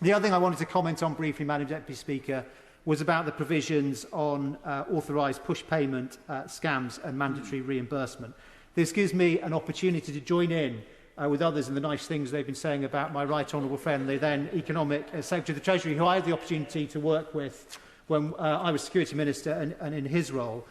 The other thing I wanted to comment on briefly, Madam Deputy Speaker, was about the provisions on authorised push payment scams and mandatory reimbursement. This gives me an opportunity to join in with others in the nice things they've been saying about my right honourable friend, the then Economic Secretary of the Treasury, who I had the opportunity to work with when I was Security Minister and in his role,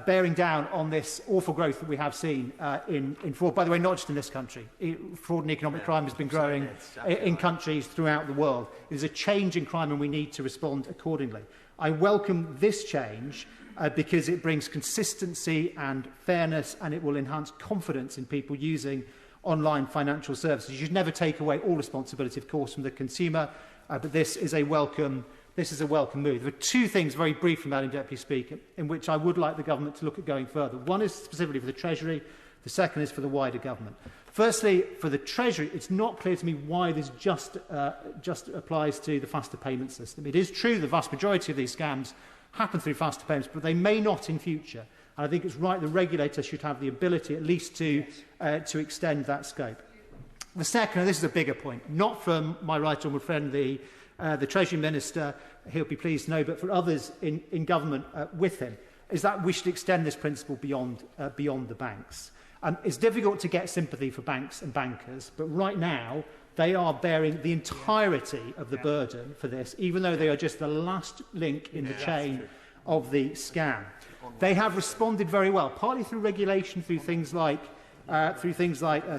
bearing down on this awful growth that we have seen in fraud. By the way, not just in this country. Fraud and economic crime has been growing in countries throughout the world. There's a change in crime and we need to respond accordingly. I welcome this change because it brings consistency and fairness, and it will enhance confidence in people using online financial services. You should never take away all responsibility, of course, from the consumer, but this is a welcome move. There are two things, very briefly, Madam Deputy Speaker, in which I would like the government to look at going further. One is specifically for the Treasury, the second is for the wider government. Firstly, for the Treasury, it's not clear to me why this just applies to the faster payment system. It is true the vast majority of these scams happen through faster payments, but they may not in future. And I think it's right the regulator should have the ability at least to extend that scope. The second, and this is a bigger point, not from my right honourable friend, the Treasury Minister, he'll be pleased to know, but for others in government with him, is that we should extend this principle beyond the banks. It's difficult to get sympathy for banks and bankers, but right now they are bearing the entirety of the burden for this, even though they are just the last link in the chain of the scam. They have responded very well, partly through regulation, through things like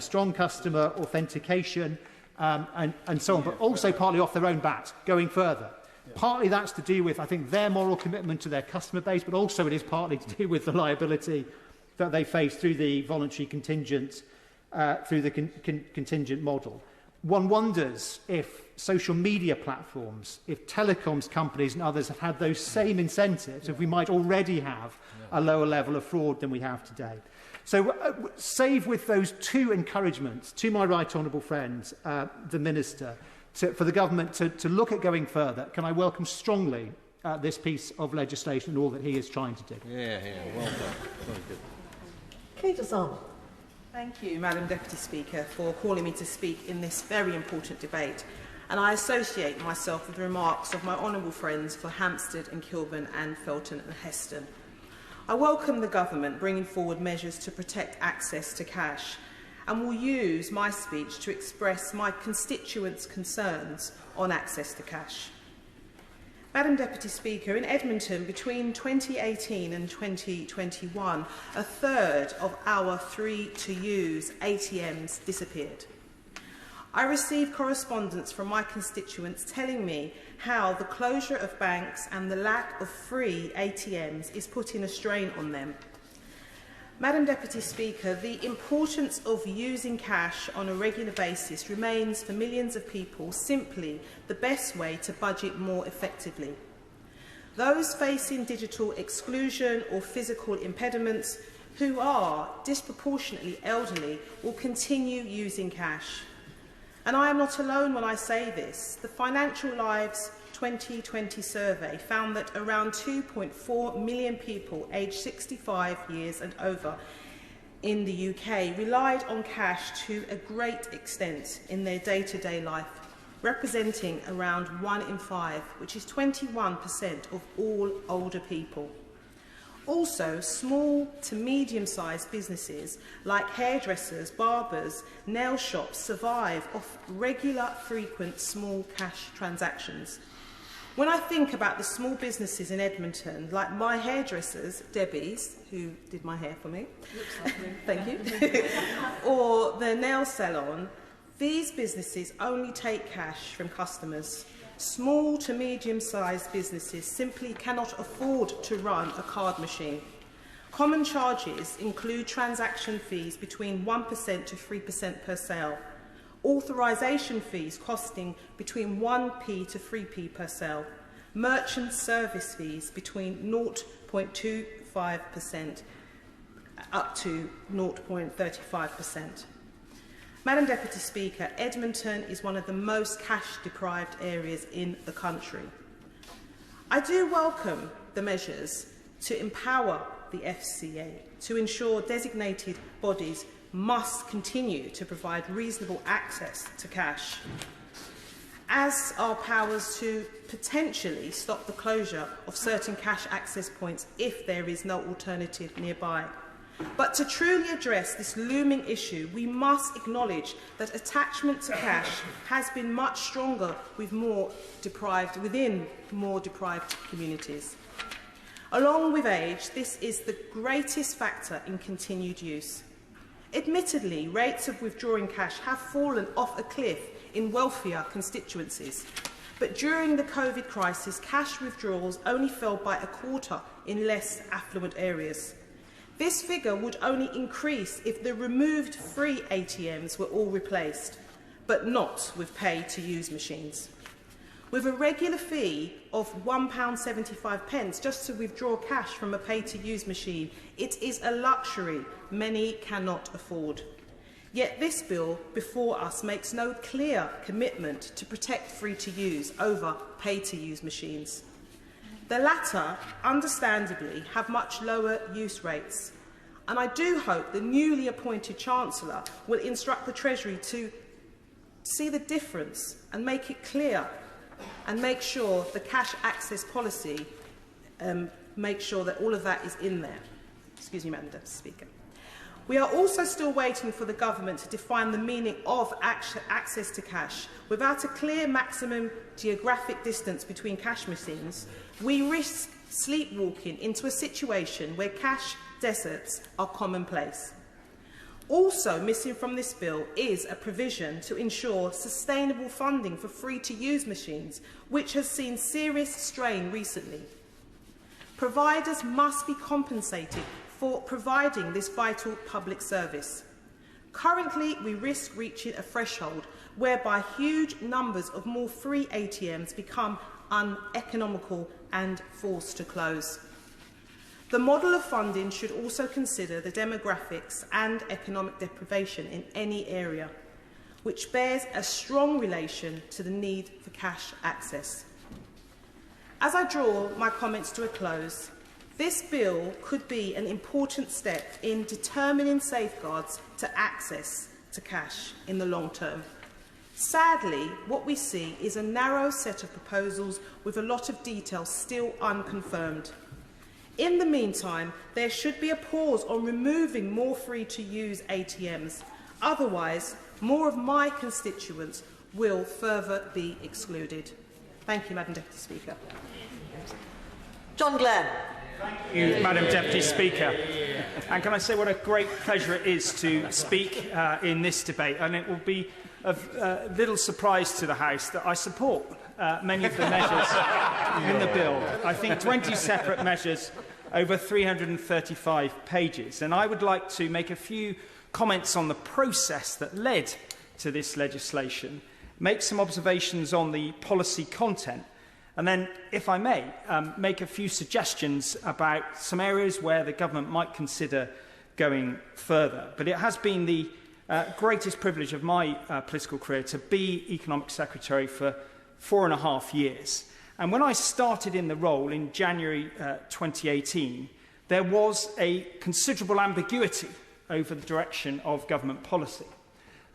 strong customer authentication and so on, but also partly off their own bat, going further. Partly that's to do with, I think, their moral commitment to their customer base, but also it is partly to do with the liability that they face through the voluntary contingent, contingent model. One wonders if social media platforms, if telecoms companies and others have had those same incentives, if we might already have a lower level of fraud than we have today. So, save with those two encouragements to my right honourable friend, the Minister, for the government to look at going further, can I welcome strongly this piece of legislation and all that he is trying to do. Yeah, well done. Very good. Kate Osama. Thank you, Madam Deputy Speaker, for calling me to speak in this very important debate. And I associate myself with the remarks of my honourable friends for Hampstead and Kilburn and Felton and Heston. I welcome the government bringing forward measures to protect access to cash and will use my speech to express my constituents' concerns on access to cash. Madam Deputy Speaker, in Edmonton between 2018 and 2021, a third of our free-to-use ATMs disappeared. I received correspondence from my constituents telling me how the closure of banks and the lack of free ATMs is putting a strain on them. Madam Deputy Speaker, the importance of using cash on a regular basis remains for millions of people simply the best way to budget more effectively. Those facing digital exclusion or physical impediments who are disproportionately elderly will continue using cash. And I am not alone when I say this. The Financial Lives 2020 survey found that around 2.4 million people aged 65 years and over in the UK relied on cash to a great extent in their day-to-day life, representing around 1 in 5, which is 21% of all older people. Also, small to medium-sized businesses like hairdressers, barbers, nail shops survive off regular, frequent, small cash transactions. When I think about the small businesses in Edmonton, like my hairdressers, Debbie's, who did my hair for me, thank you, or the nail salon, these businesses only take cash from customers. Small to medium-sized businesses simply cannot afford to run a card machine. Common charges include transaction fees between 1% to 3% per sale, authorisation fees costing between 1p to 3p per sale, merchant service fees between 0.25% up to 0.35%. Madam Deputy Speaker, Edmonton is one of the most cash-deprived areas in the country. I do welcome the measures to empower the FCA to ensure designated bodies must continue to provide reasonable access to cash, as are powers to potentially stop the closure of certain cash access points if there is no alternative nearby. But to truly address this looming issue, we must acknowledge that attachment to cash has been much stronger within more deprived communities. Along with age, this is the greatest factor in continued use. Admittedly, rates of withdrawing cash have fallen off a cliff in wealthier constituencies, but during the COVID crisis, cash withdrawals only fell by a quarter in less affluent areas. This figure would only increase if the removed free ATMs were all replaced, but not with pay-to-use machines. With a regular fee of £1.75 just to withdraw cash from a pay-to-use machine, it is a luxury many cannot afford. Yet this bill before us makes no clear commitment to protect free-to-use over pay-to-use machines. The latter, understandably, have much lower use rates, and I do hope the newly appointed Chancellor will instruct the Treasury to see the difference and make it clear, and make sure the cash access policy, make sure that all of that is in there. Excuse me, Madam Deputy Speaker. We are also still waiting for the government to define the meaning of access to cash. Without a clear maximum geographic distance between cash machines, we risk sleepwalking into a situation where cash deserts are commonplace. Also missing from this bill is a provision to ensure sustainable funding for free-to-use machines, which has seen serious strain recently. Providers must be compensated for providing this vital public service. Currently, we risk reaching a threshold whereby huge numbers of more free ATMs become uneconomical and forced to close. The model of funding should also consider the demographics and economic deprivation in any area, which bears a strong relation to the need for cash access. As I draw my comments to a close, this bill could be an important step in determining safeguards to access to cash in the long term. Sadly, what we see is a narrow set of proposals with a lot of details still unconfirmed. In the meantime, there should be a pause on removing more free-to-use ATMs. Otherwise, more of my constituents will further be excluded. Thank you, Madam Deputy Speaker. John Glenn. Thank you, Madam Deputy Speaker. And can I say what a great pleasure it is to speak in this debate. And it will be of little surprise to the House that I support many of the measures in the bill. I think 20 separate measures over 335 pages. And I would like to make a few comments on the process that led to this legislation, make some observations on the policy content, and then, if I may, make a few suggestions about some areas where the government might consider going further. But it has been the greatest privilege of my political career to be Economic Secretary for 4.5 years. And when I started in the role in January 2018, there was a considerable ambiguity over the direction of government policy.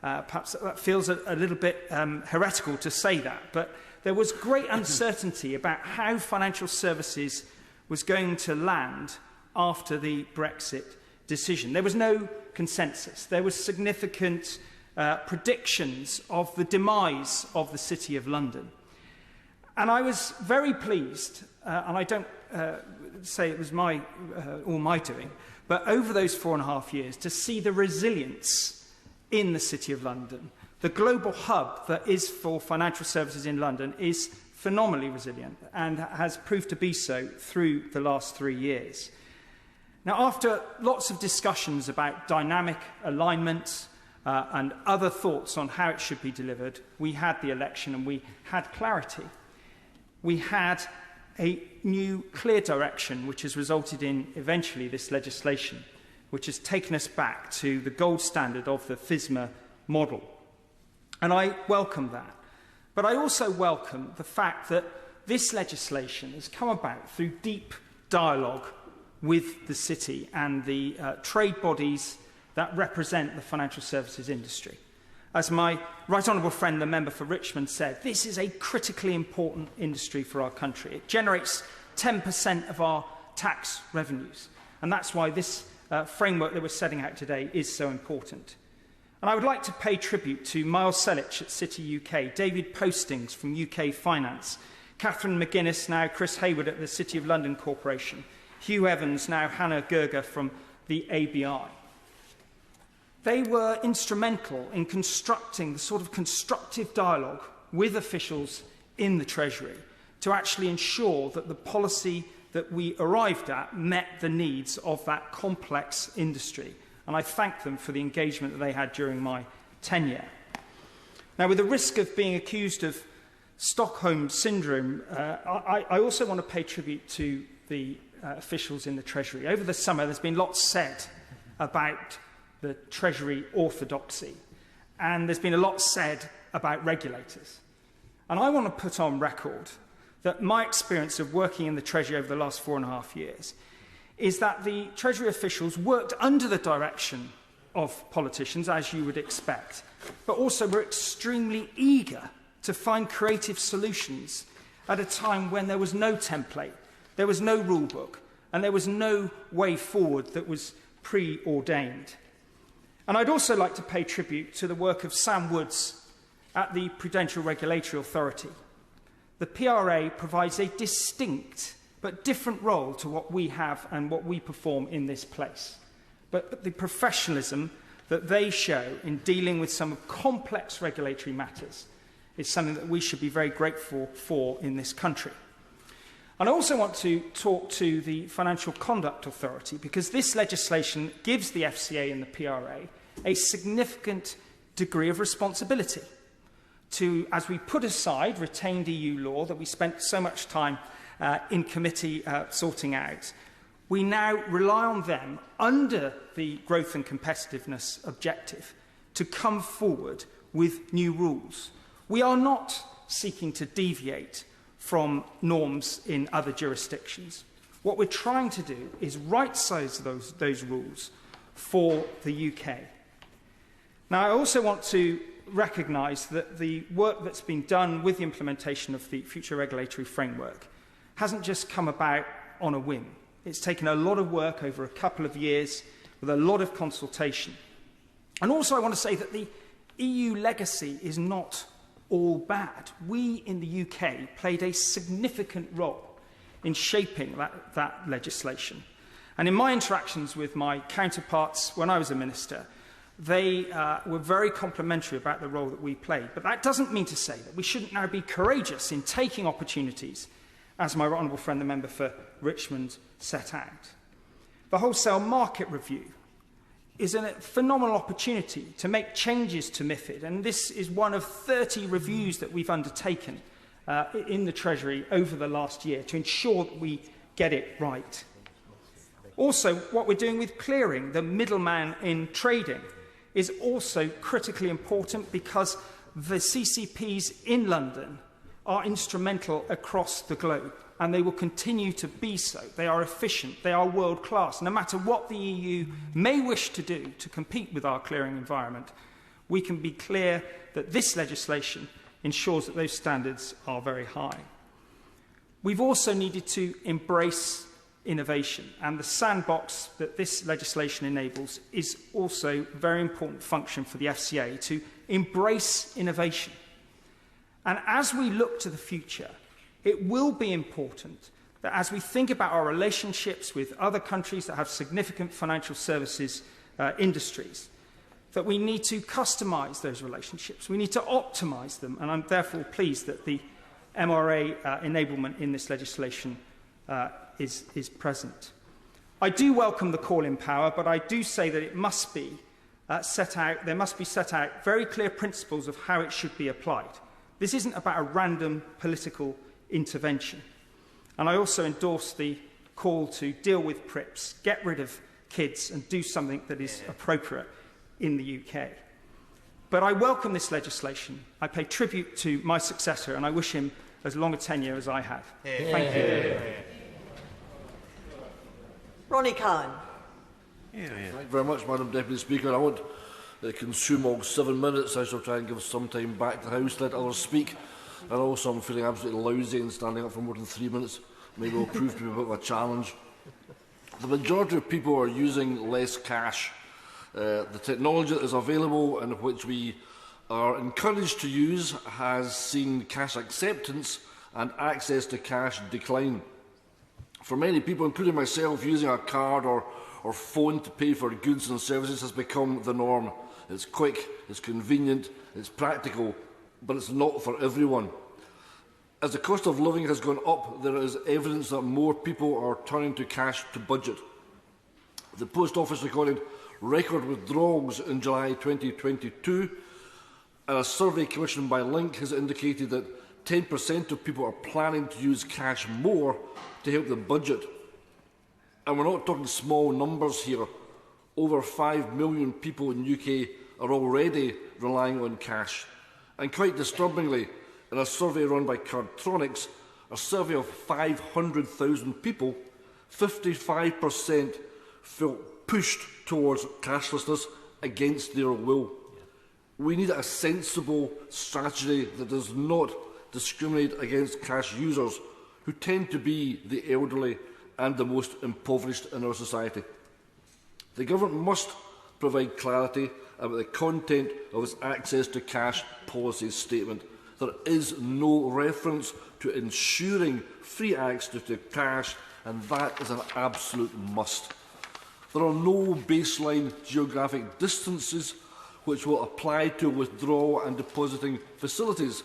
Perhaps that feels a little bit heretical to say that, but there was great uncertainty about how financial services was going to land after the Brexit decision. There was no consensus. There were significant predictions of the demise of the City of London. And I was very pleased, and I don't say it was all my doing, but over those 4.5 years, to see the resilience in the City of London. The global hub that is for financial services in London is phenomenally resilient and has proved to be so through the last 3 years. Now, after lots of discussions about dynamic alignment and other thoughts on how it should be delivered, we had the election and we had clarity. We had a new clear direction which has resulted in eventually this legislation, which has taken us back to the gold standard of the FSMA model. And I welcome that. But I also welcome the fact that this legislation has come about through deep dialogue with the City and the trade bodies that represent the financial services industry. As my right honourable friend, the member for Richmond, said, this is a critically important industry for our country. It generates 10% of our tax revenues. And that's why this framework that we're setting out today is so important. And I would like to pay tribute to Miles Selich at City UK, David Postings from UK Finance, Catherine McGuinness, now Chris Hayward at the City of London Corporation, Hugh Evans, now Hannah Gerger from the ABI. They were instrumental in constructing the sort of constructive dialogue with officials in the Treasury to actually ensure that the policy that we arrived at met the needs of that complex industry. And I thank them for the engagement that they had during my tenure. Now, with the risk of being accused of Stockholm Syndrome, I also want to pay tribute to the officials in the Treasury. Over the summer, there's been lots said about the Treasury orthodoxy, and there's been a lot said about regulators. And I want to put on record that my experience of working in the Treasury over the last 4.5 years is that the Treasury officials worked under the direction of politicians, as you would expect, but also were extremely eager to find creative solutions at a time when there was no template, there was no rule book, and there was no way forward that was preordained. And I'd also like to pay tribute to the work of Sam Woods at the Prudential Regulatory Authority. The PRA provides a distinct but different role to what we have and what we perform in this place. But the professionalism that they show in dealing with some complex regulatory matters is something that we should be very grateful for in this country. And I also want to talk to the Financial Conduct Authority, because this legislation gives the FCA and the PRA a significant degree of responsibility to, as we put aside retained EU law that we spent so much time in committee sorting out, we now rely on them under the growth and competitiveness objective to come forward with new rules. We are not seeking to deviate from norms in other jurisdictions. What we're trying to do is right-size those rules for the UK. Now, I also want to recognise that the work that's been done with the implementation of the future regulatory framework hasn't just come about on a whim. It's taken a lot of work over a couple of years with a lot of consultation. And also I want to say that the EU legacy is not all bad. We in the UK played a significant role in shaping that legislation. And in my interactions with my counterparts when I was a minister, they were very complimentary about the role that we played. But that doesn't mean to say that we shouldn't now be courageous in taking opportunities, as my honourable friend, the member for Richmond, set out. The wholesale market review is a phenomenal opportunity to make changes to MiFID, and this is one of 30 reviews that we've undertaken in the Treasury over the last year to ensure that we get it right. Also, what we're doing with clearing, the middleman in trading, is also critically important because the CCPs in London are instrumental across the globe, and they will continue to be so. They are efficient, they are world-class. No matter what the EU may wish to do to compete with our clearing environment, we can be clear that this legislation ensures that those standards are very high. We've also needed to embrace innovation, and the sandbox that this legislation enables is also a very important function for the FCA to embrace innovation. And as we look to the future, it will be important that as we think about our relationships with other countries that have significant financial services industries, that we need to customise those relationships. We need to optimise them, and I'm therefore pleased that the MRA enablement in this legislation is present. I do welcome the call-in power, but I do say that it must be set out very clear principles of how it should be applied. This isn't about a random political intervention. And I also endorse the call to deal with PRIPS, get rid of kids and do something that is appropriate in the UK. But I welcome this legislation. I pay tribute to my successor and I wish him as long a tenure as I had. Thank you. Ronnie Khan. Thank you very much, Madam Deputy Speaker. I won't consume all 7 minutes. I shall try and give some time back to the House, let others speak. And also I'm feeling absolutely lousy and standing up for more than 3 minutes. Maybe will prove to be a bit of a challenge. The majority of people are using less cash. The technology that is available and which we are encouraged to use has seen cash acceptance and access to cash decline. For many people, including myself, using a card or phone to pay for goods and services has become the norm. It's quick, it's convenient, it's practical, but it's not for everyone. As the cost of living has gone up, there is evidence that more people are turning to cash to budget. The Post Office recorded record withdrawals in July 2022, and a survey commissioned by Link has indicated that 10% of people are planning to use cash more to help the budget. And we're not talking small numbers here. Over 5 million people in the UK are already relying on cash. And quite disturbingly, in a survey run by Cardtronics, a survey of 500,000 people, 55% felt pushed towards cashlessness against their will. We need a sensible strategy that does not discriminate against cash users, who tend to be the elderly and the most impoverished in our society. The government must provide clarity about the content of its access to cash policy statement. There is no reference to ensuring free access to cash, and that is an absolute must. There are no baseline geographic distances which will apply to withdrawal and depositing facilities.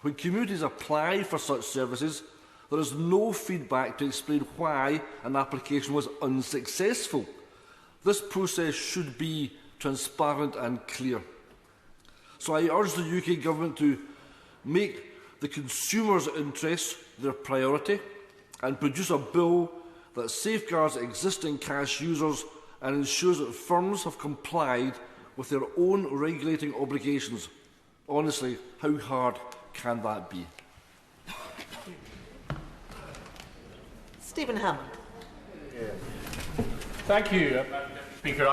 When communities apply for such services, there is no feedback to explain why an application was unsuccessful. This process should be transparent and clear. So I urge the UK Government to make the consumer's interests their priority and produce a bill that safeguards existing cash users and ensures that firms have complied with their own regulating obligations. Honestly, how hard can that be? Stephen Hammond. Thank you, Madam Speaker.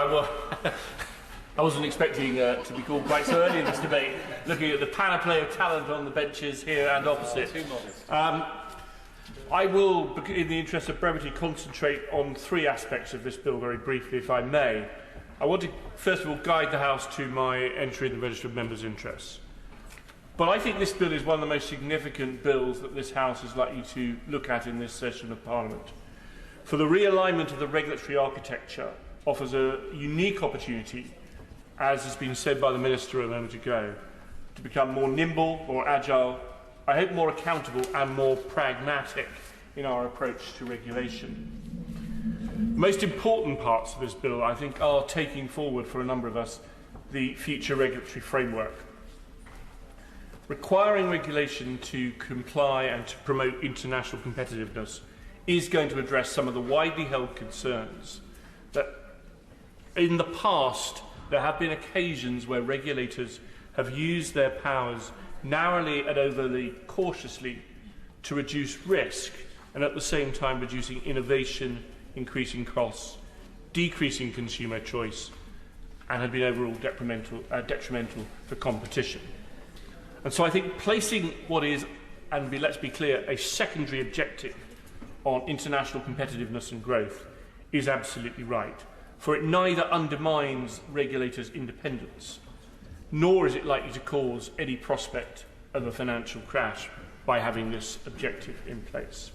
I wasn't expecting to be called quite so early in this debate, looking at the panoply of talent on the benches here and opposite. I will, in the interest of brevity, concentrate on three aspects of this bill very briefly, if I may. I want to, first of all, guide the House to my entry in the Register of Members' Interests. But I think this bill is one of the most significant bills that this House is likely to look at in this session of Parliament. For the realignment of the regulatory architecture offers a unique opportunity, as has been said by the Minister a moment ago, to become more nimble, more agile, I hope more accountable and more pragmatic in our approach to regulation. The most important parts of this bill, I think, are taking forward for a number of us the future regulatory framework. Requiring regulation to comply and to promote international competitiveness is going to address some of the widely held concerns that in the past there have been occasions where regulators have used their powers narrowly and overly cautiously to reduce risk and at the same time reducing innovation, increasing costs, decreasing consumer choice, and had been overall detrimental for competition. And so I think placing what is, and let's be clear, a secondary objective on international competitiveness and growth is absolutely right, for it neither undermines regulators' independence, nor is it likely to cause any prospect of a financial crash by having this objective in place.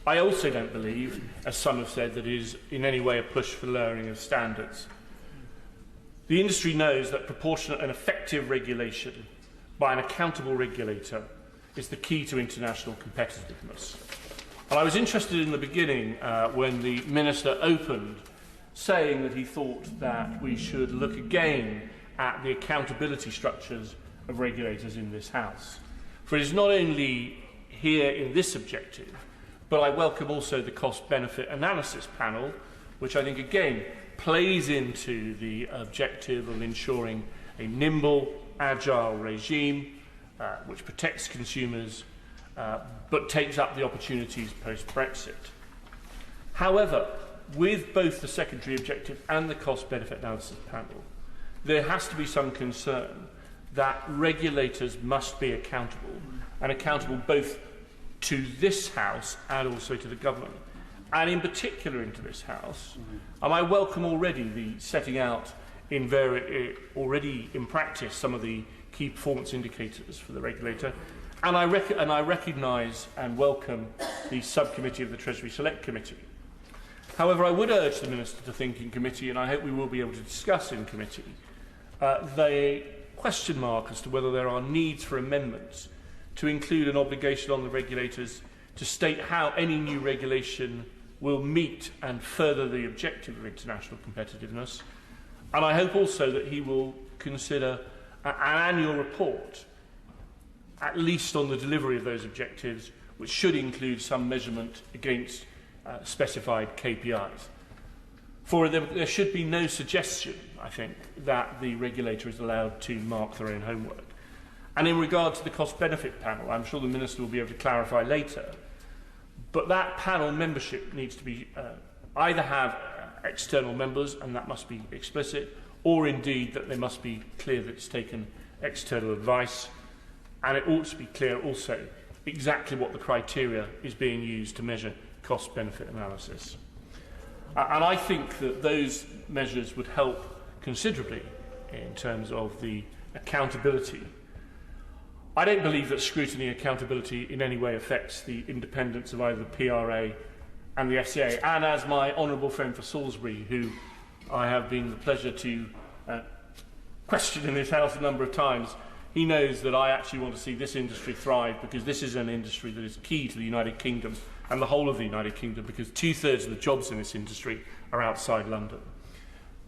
I also don't believe, as some have said, that it is in any way a push for lowering of standards. The industry knows that proportionate and effective regulation by an accountable regulator is the key to international competitiveness. And I was interested in the beginning when the Minister opened saying that he thought that we should look again at the accountability structures of regulators in this House. For it is not only here in this objective, but I welcome also the cost-benefit analysis panel, which I think again plays into the objective of ensuring a nimble, agile regime which protects consumers but takes up the opportunities post-Brexit. However, with both the secondary objective and the cost-benefit analysis panel, there has to be some concern that regulators must be accountable, and accountable both to this House and also to the government, and in particular into this House. And I welcome already the setting out already in practice some of the key performance indicators for the regulator, and I recognise and welcome the subcommittee of the Treasury Select Committee. However, I would urge the Minister to think in committee, and I hope we will be able to discuss in committee, the question mark as to whether there are needs for amendments to include an obligation on the regulators to state how any new regulation will meet and further the objective of international competitiveness. And I hope also that he will consider an annual report, at least on the delivery of those objectives, which should include some measurement against specified KPIs. For there should be no suggestion, I think, that the regulator is allowed to mark their own homework. And in regard to the cost-benefit panel, I'm sure the Minister will be able to clarify later, but that panel membership needs to be either have external members, and that must be explicit, or indeed that they must be clear that it's taken external advice, and it ought to be clear also exactly what the criteria is being used to measure cost-benefit analysis. And I think that those measures would help considerably in terms of the accountability. I don't believe that scrutiny and accountability in any way affects the independence of either the PRA and the FCA. And as my honourable friend for Salisbury, who I have been the pleasure to question in this House a number of times, he knows that I actually want to see this industry thrive, because this is an industry that is key to the United Kingdom and the whole of the United Kingdom, because 2/3 of the jobs in this industry are outside London.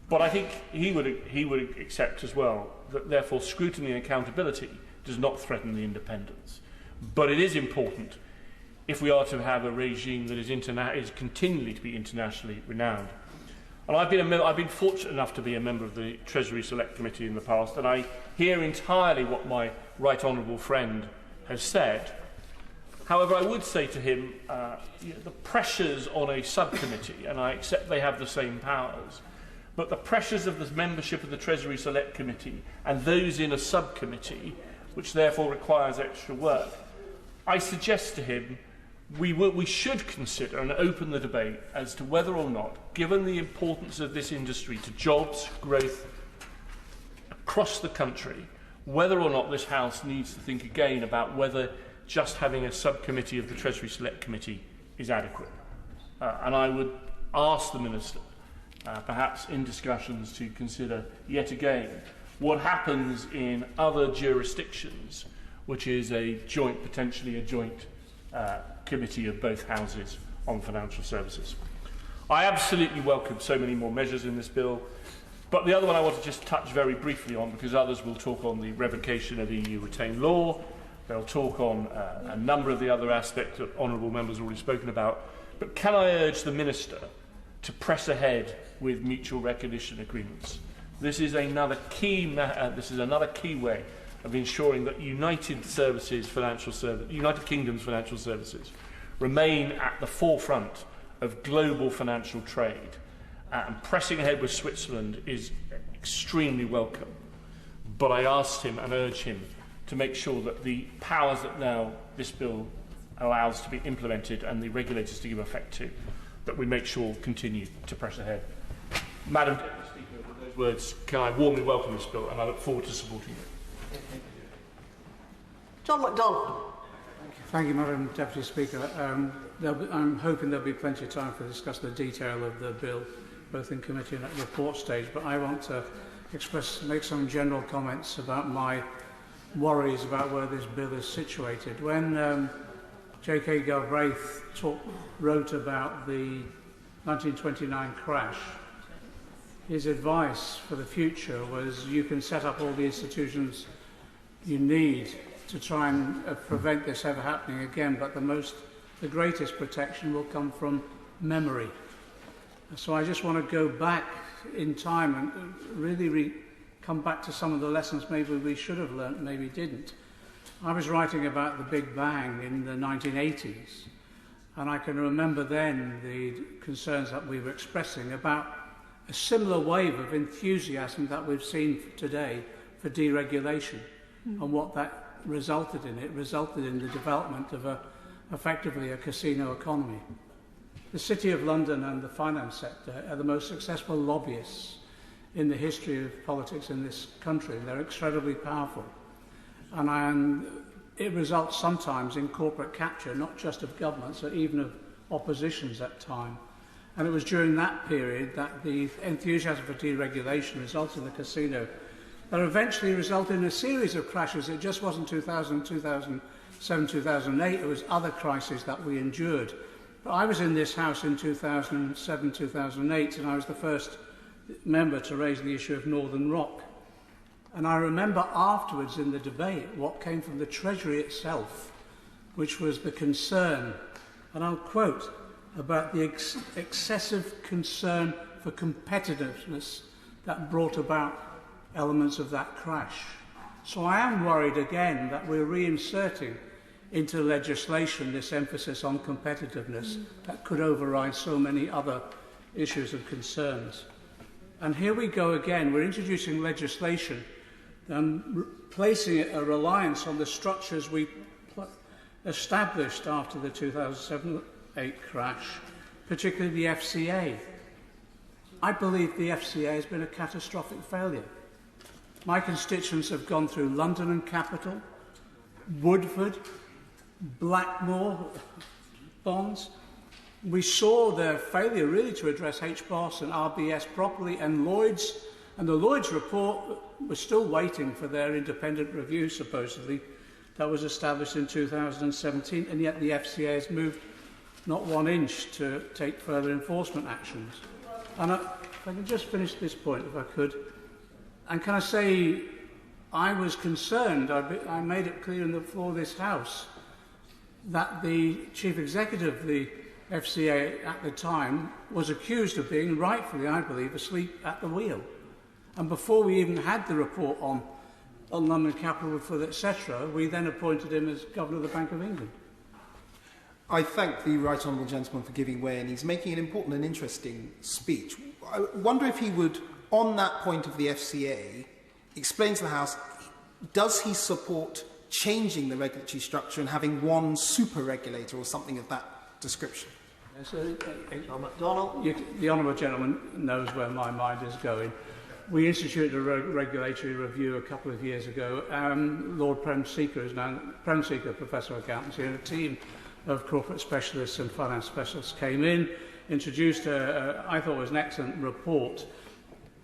But I think he would accept as well that therefore scrutiny and accountability does not threaten the independence. But it is important, if we are to have a regime that is continually to be internationally renowned. And I've been fortunate enough to be a member of the Treasury Select Committee in the past, and I hear entirely what my right honourable friend has said. However, I would say to him, the pressures on a subcommittee, and I accept they have the same powers, but the pressures of the membership of the Treasury Select Committee and those in a subcommittee, which therefore requires extra work, I suggest to him we should consider and open the debate as to whether or not, given the importance of this industry to jobs, growth across the country, whether or not this House needs to think again about whether just having a subcommittee of the Treasury Select Committee is adequate. And I would ask the Minister, perhaps in discussions, to consider yet again what happens in other jurisdictions, which is potentially a joint committee of both houses on financial services. I absolutely welcome so many more measures in this bill, but the other one I want to just touch very briefly on, because others will talk on the revocation of EU retained law, they'll talk on a number of the other aspects that honourable members have already spoken about, but can I urge the Minister to press ahead with mutual recognition agreements? This is another key way of ensuring that United Kingdom's financial services remain at the forefront of global financial trade. And pressing ahead with Switzerland is extremely welcome. But I asked him and urge him to make sure that the powers that now this bill allows to be implemented and the regulators to give effect to, that we make sure continue to press ahead. Madam Deputy Speaker, with those words, can I warmly welcome this bill, and I look forward to supporting it. John MacDonald. Thank you, Madam Deputy Speaker. I'm hoping there'll be plenty of time to discuss the detail of the bill, both in committee and at report stage, but I want to make some general comments about my worries about where this bill is situated. When J.K. Galbraith wrote about the 1929 crash, his advice for the future was you can set up all the institutions you need to try and prevent this ever happening again, but the greatest protection will come from memory. So I just want to go back in time and really come back to some of the lessons maybe we should have learnt, maybe didn't. I was writing about the Big Bang in the 1980s, and I can remember then the concerns that we were expressing about a similar wave of enthusiasm that we've seen today for deregulation, and what that resulted in. It resulted in the development of effectively a casino economy. The City of London and the finance sector are the most successful lobbyists in the history of politics in this country. They're incredibly powerful. And it results sometimes in corporate capture, not just of governments, but even of oppositions at time. And it was during that period that the enthusiasm for deregulation resulted in the casino that eventually resulted in a series of crashes. It just wasn't 2000, 2007, 2008, it was other crises that we endured. But I was in this House in 2007, 2008, and I was the first member to raise the issue of Northern Rock. And I remember afterwards in the debate what came from the Treasury itself, which was the concern, and I'll quote, about the excessive concern for competitiveness that brought about elements of that crash. So I am worried again that we're reinserting into legislation this emphasis on competitiveness that could override so many other issues and concerns. And here we go again, we're introducing legislation and placing a reliance on the structures we established after the 2007-8 crash, particularly the FCA. I believe the FCA has been a catastrophic failure. My constituents have gone through London and Capital, Woodford, Blackmore bonds. We saw their failure really to address HBOS and RBS properly, and Lloyd's, and the Lloyd's report was still waiting for their independent review, supposedly, that was established in 2017, and yet the FCA has moved not 1 inch to take further enforcement actions. And if I can just finish this point, if I could, and can I say, I was concerned, I made it clear on the floor of this House, that the Chief Executive of the FCA at the time was accused of being, rightfully, I believe, asleep at the wheel. And before we even had the report on London Capital, Woodford, etc., we then appointed him as Governor of the Bank of England. I thank the Right Honourable Gentleman for giving way, and he's making an important and interesting speech. I wonder if he would, on that point of the FCA, explain to the House, does he support changing the regulatory structure and having one super regulator or something of that description? Yes, the Honourable Gentleman knows where my mind is going. We instituted a regulatory review a couple of years ago. Lord Prem Seeker is now Prem Seeker, Professor of Accountancy, and a team of corporate specialists and finance specialists came in, introduced I thought it was an excellent report.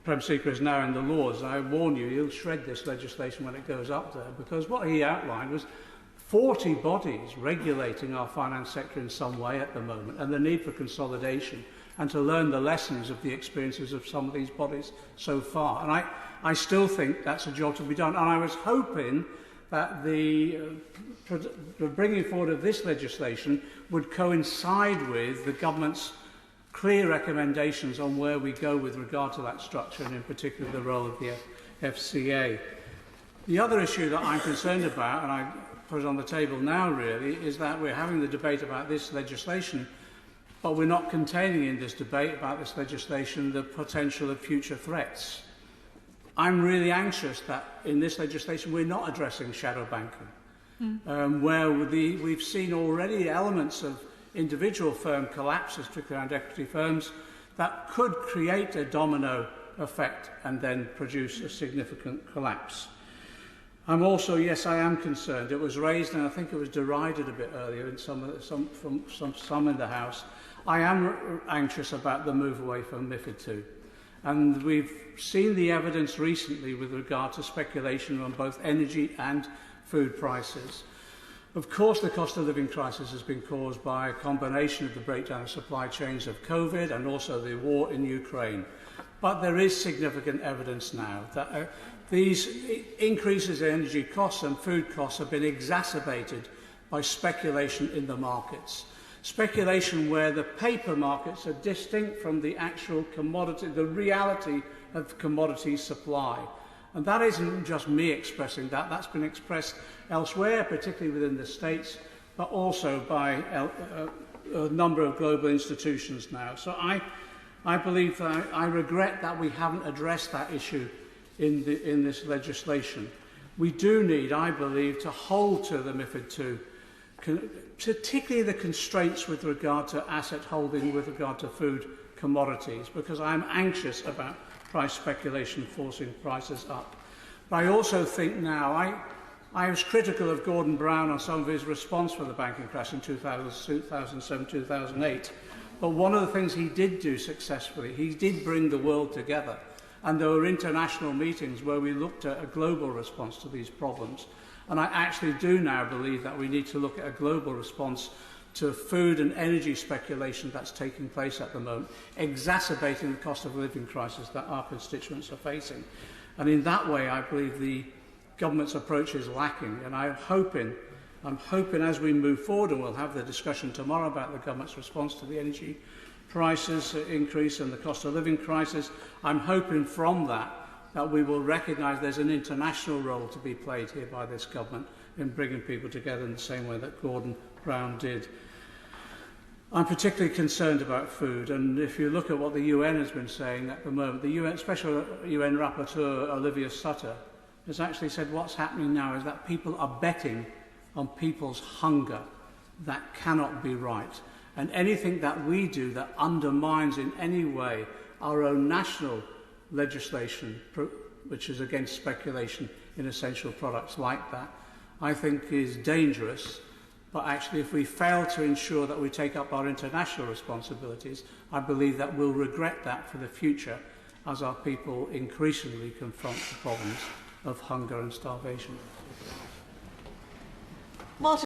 Prem Seeker is now in the Lords. I warn you, he'll shred this legislation when it goes up there, because what he outlined was 40 bodies regulating our finance sector in some way at the moment, and the need for consolidation and to learn the lessons of the experiences of some of these bodies so far. And I still think that's a job to be done. And I was hoping that the bringing forward of this legislation would coincide with the government's clear recommendations on where we go with regard to that structure, and in particular the role of the FCA. The other issue that I'm concerned about, and I put it on the table now really, is that we're having the debate about this legislation, but we're not containing in this debate about this legislation the potential of future threats. I'm really anxious that in this legislation we're not addressing shadow banking, where we've seen already elements of individual firm collapses, particularly around equity firms, that could create a domino effect and then produce a significant collapse. I'm also, yes, I am concerned. It was raised, and I think it was derided a bit earlier in some in the House. I am anxious about the move away from MiFID II. And we've seen the evidence recently with regard to speculation on both energy and food prices. Of course, the cost of living crisis has been caused by a combination of the breakdown of supply chains of COVID and also the war in Ukraine. But there is significant evidence now that these increases in energy costs and food costs have been exacerbated by speculation in the markets. Speculation where the paper markets are distinct from the actual commodity, the reality of commodity supply. And that isn't just me expressing that, that's been expressed elsewhere, particularly within the States, but also by a number of global institutions now. So I believe that I regret that we haven't addressed that issue in this legislation. We do need, I believe, to hold to the MiFID II, particularly the constraints with regard to asset holding, with regard to food commodities, because I'm anxious about price speculation forcing prices up. But I also think now, I was critical of Gordon Brown on some of his response for the banking crash in 2007, 2008. But one of the things he did do successfully, he did bring the world together. And there were international meetings where we looked at a global response to these problems. And I actually do now believe that we need to look at a global response to food and energy speculation that's taking place at the moment, exacerbating the cost of living crisis that our constituents are facing. And in that way, I believe the government's approach is lacking. And I'm hoping as we move forward, and we'll have the discussion tomorrow about the government's response to the energy prices increase and the cost of living crisis, I'm hoping from that we will recognise there's an international role to be played here by this government in bringing people together in the same way that Gordon Brown did. I'm particularly concerned about food, and if you look at what the UN has been saying at the moment, the UN, Special UN Rapporteur Olivia Sutter has actually said what's happening now is that people are betting on people's hunger. That cannot be right. And anything that we do that undermines in any way our own national legislation, which is against speculation in essential products like that, I think is dangerous. But actually, if we fail to ensure that we take up our international responsibilities, I believe that we'll regret that for the future as our people increasingly confront the problems of hunger and starvation.